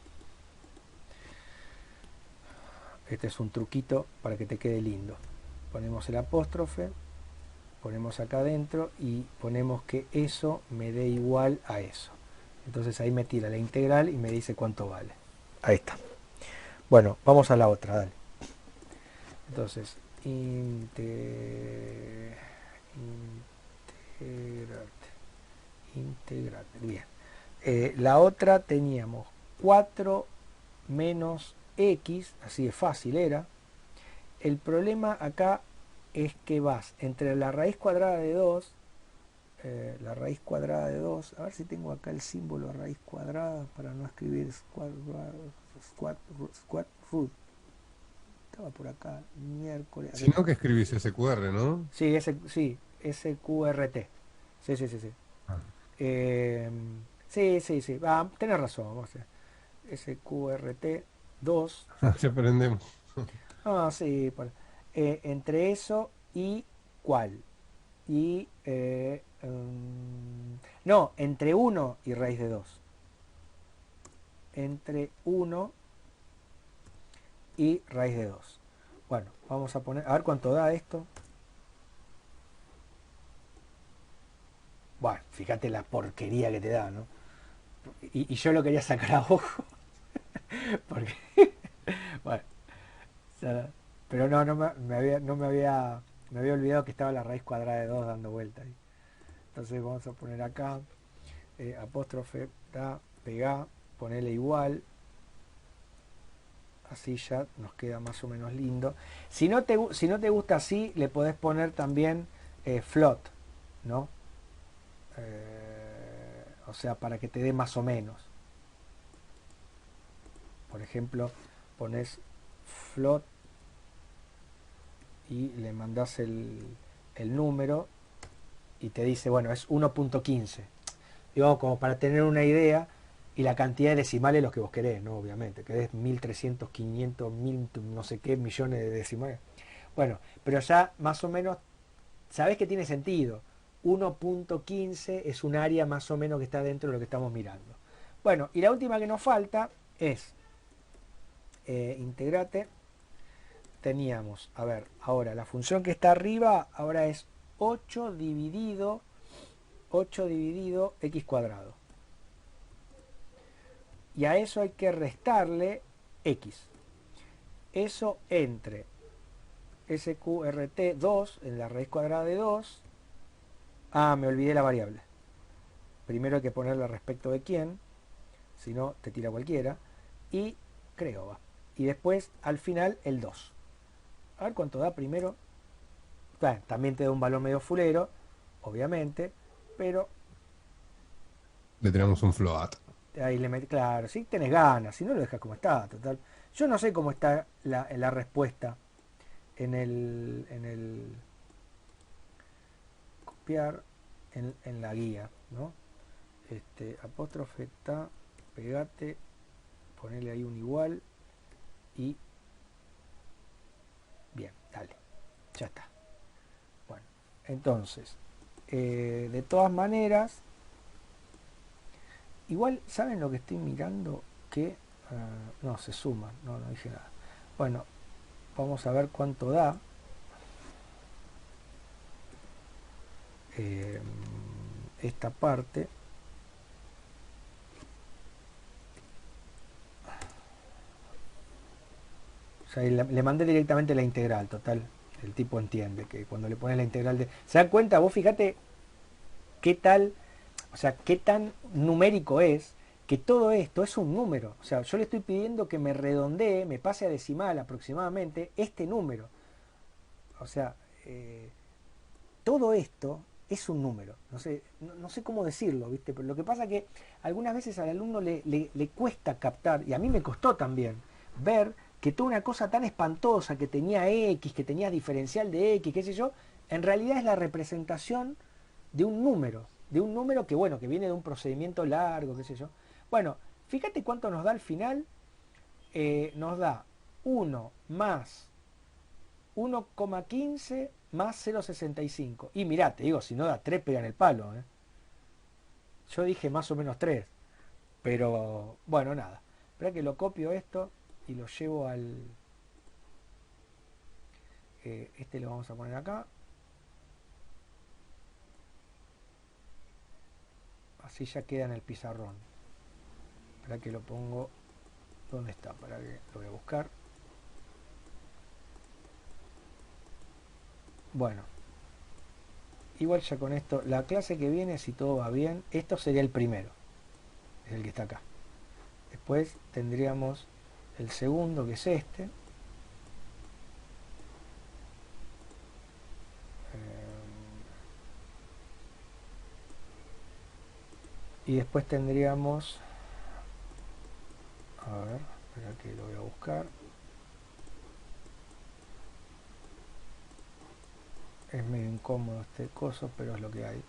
Este es un truquito para que te quede lindo. Ponemos el apóstrofe, ponemos acá adentro y ponemos que eso me dé igual a eso. Entonces ahí me tira la integral y me dice cuánto vale. Ahí está. Bueno, vamos a la otra, dale. Entonces, integrate. Bien. La otra teníamos 4 menos x, así de fácil era. El problema acá es que vas entre la raíz cuadrada de 2, a ver si tengo acá el símbolo raíz cuadrada para no escribir square root. Estaba por acá, miércoles. Si no, que escribís SQR, ¿no? Sí, SQRT. Sí, sí, sí, sí. Ah. Sí. Tenés razón, vamos a hacer. SQRT 2. Así aprendemos. Sí. Entre eso y ¿cuál? Y no, entre 1 y raíz de 2. Entre 1 y raíz de 2. Bueno, vamos a poner, a ver cuánto da esto. Bueno, fíjate la porquería que te da, ¿no? Y yo lo quería sacar a ojo. Porque, bueno, pero me había olvidado que estaba la raíz cuadrada de 2 dando vuelta ahí. Entonces vamos a poner acá, apóstrofe, pegá, ponerle igual. Así ya nos queda más o menos lindo. Si no te gusta así, le podés poner también float, ¿no? O sea, para que te dé más o menos. Por ejemplo, pones float y le mandás el número y te dice, bueno, es 1.15. Digo, como para tener una idea, y la cantidad de decimales los que vos querés, ¿no? Obviamente, que es 1300, 500, 1000, no sé qué millones de decimales. Bueno, pero ya más o menos sabés que tiene sentido. 1.15 es un área más o menos que está dentro de lo que estamos mirando. Bueno, y la última que nos falta es integrate. Teníamos, a ver, ahora la función que está arriba ahora es 8 dividido x cuadrado. Y a eso hay que restarle x. Eso entre SQRT 2 en la raíz cuadrada de 2. Me olvidé la variable. Primero hay que ponerla respecto de quién, si no te tira cualquiera. Y creo va. Y después al final el 2. A ver cuánto da primero. Bueno, también te da un valor medio fulero, obviamente, pero Le tenemos un float. ahí le metes, claro, si tenés ganas, si no lo dejas como está, total. Yo no sé cómo está la respuesta en el copiar en la guía, ¿no? Apóstrofe ta, pegate, ponele ahí un igual y bien, dale, ya está. Bueno, entonces, de todas maneras, igual, ¿saben lo que estoy mirando? Que no, se suman, no, no dije nada. Bueno, vamos a ver cuánto da. eh, esta parte. O sea, le mandé directamente la integral, total. El tipo entiende que cuando le pones la integral de... ¿Se dan cuenta? Vos fíjate qué tal, o sea, qué tan numérico es que todo esto es un número. O sea, yo le estoy pidiendo que me redondee, me pase a decimal aproximadamente este número. O sea, todo esto es un número. No sé cómo decirlo, ¿viste? Pero lo que pasa es que algunas veces al alumno le cuesta captar, y a mí me costó también, ver que toda una cosa tan espantosa que tenía X, que tenía diferencial de X, qué sé yo, en realidad es la representación de un número que, bueno, que viene de un procedimiento largo, qué sé yo. Bueno, fíjate cuánto nos da al final. Nos da 1 más 1,15 más 0,65. Y mirá, te digo, si no da 3 pega en el palo. Yo dije más o menos 3. Pero bueno, nada. Espera que lo copio esto y lo llevo al... este lo vamos a poner acá. Así ya queda en el pizarrón. Espera que lo pongo... ¿Dónde está? Para que lo voy a buscar. Bueno, igual ya con esto, la clase que viene, si todo va bien, esto sería el primero, es el que está acá. Después tendríamos el segundo, que es este. Y después tendríamos... A ver, espera que lo voy a buscar. Es medio incómodo este coso, pero es lo que hay.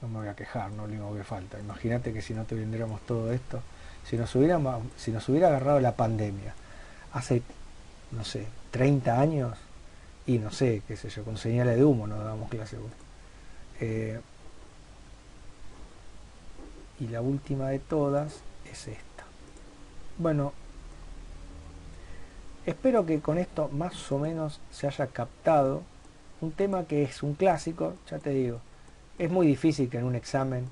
No me voy a quejar, no le digo que falta. Imagínate que si no tuviéramos todo esto, si nos hubiera agarrado la pandemia hace, no sé, 30 años, y no sé, qué sé yo, con señales de humo nos dábamos clase. Eh, y la última de todas es esta. Bueno, espero que con esto más o menos se haya captado un tema que es un clásico, ya te digo. Es muy difícil que en un examen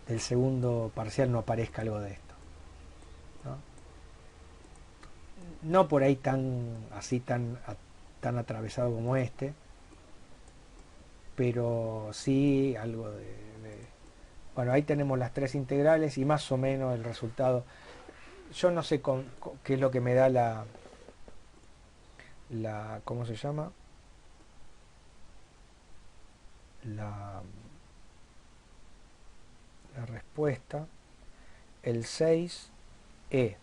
del segundo parcial no aparezca algo de esto. No, no por ahí tan así, tan atravesado como este, pero sí algo de... Bueno, ahí tenemos las tres integrales y más o menos el resultado. Yo no sé qué es lo que me da ¿cómo se llama? La, la respuesta. El 6E.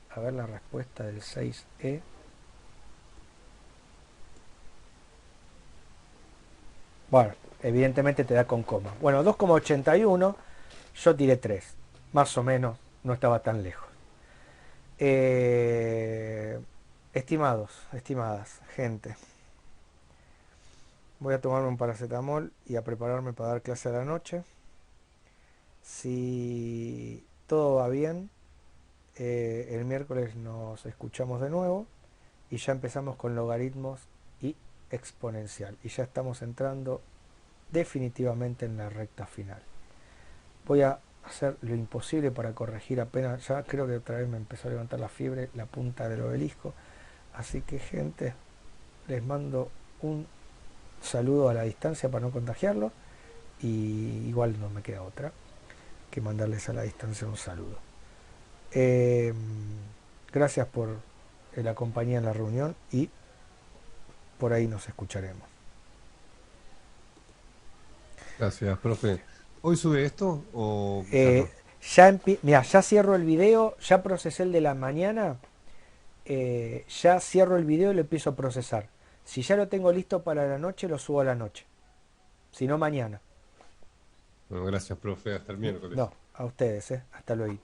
A ver la respuesta del 6E. Bueno, evidentemente te da con coma. Bueno, 2,81. Yo tiré 3. Más o menos, no estaba tan lejos. Eh, estimados, estimadas, gente. Voy a tomarme un paracetamol y a prepararme para dar clase a la noche. Si todo va bien, el miércoles nos escuchamos de nuevo y ya empezamos con logaritmos y exponencial. Y ya estamos entrando definitivamente en la recta final. Voy a hacer lo imposible para corregir apenas, ya creo que otra vez me empezó a levantar la fiebre, la punta del obelisco. Así que gente, les mando un saludo a la distancia para no contagiarlo y igual no me queda otra que mandarles a la distancia un saludo. Eh, gracias por la compañía en la reunión y por ahí nos escucharemos. Gracias, profe. ¿Hoy sube esto o quizás Eh, no? Mira, ya cierro el video, ya procesé el de la mañana, ya cierro el video y lo empiezo a procesar. Si ya lo tengo listo para la noche, lo subo a la noche. Si no, mañana. Bueno, gracias, profe. Hasta el miércoles. No, a ustedes, hasta luego.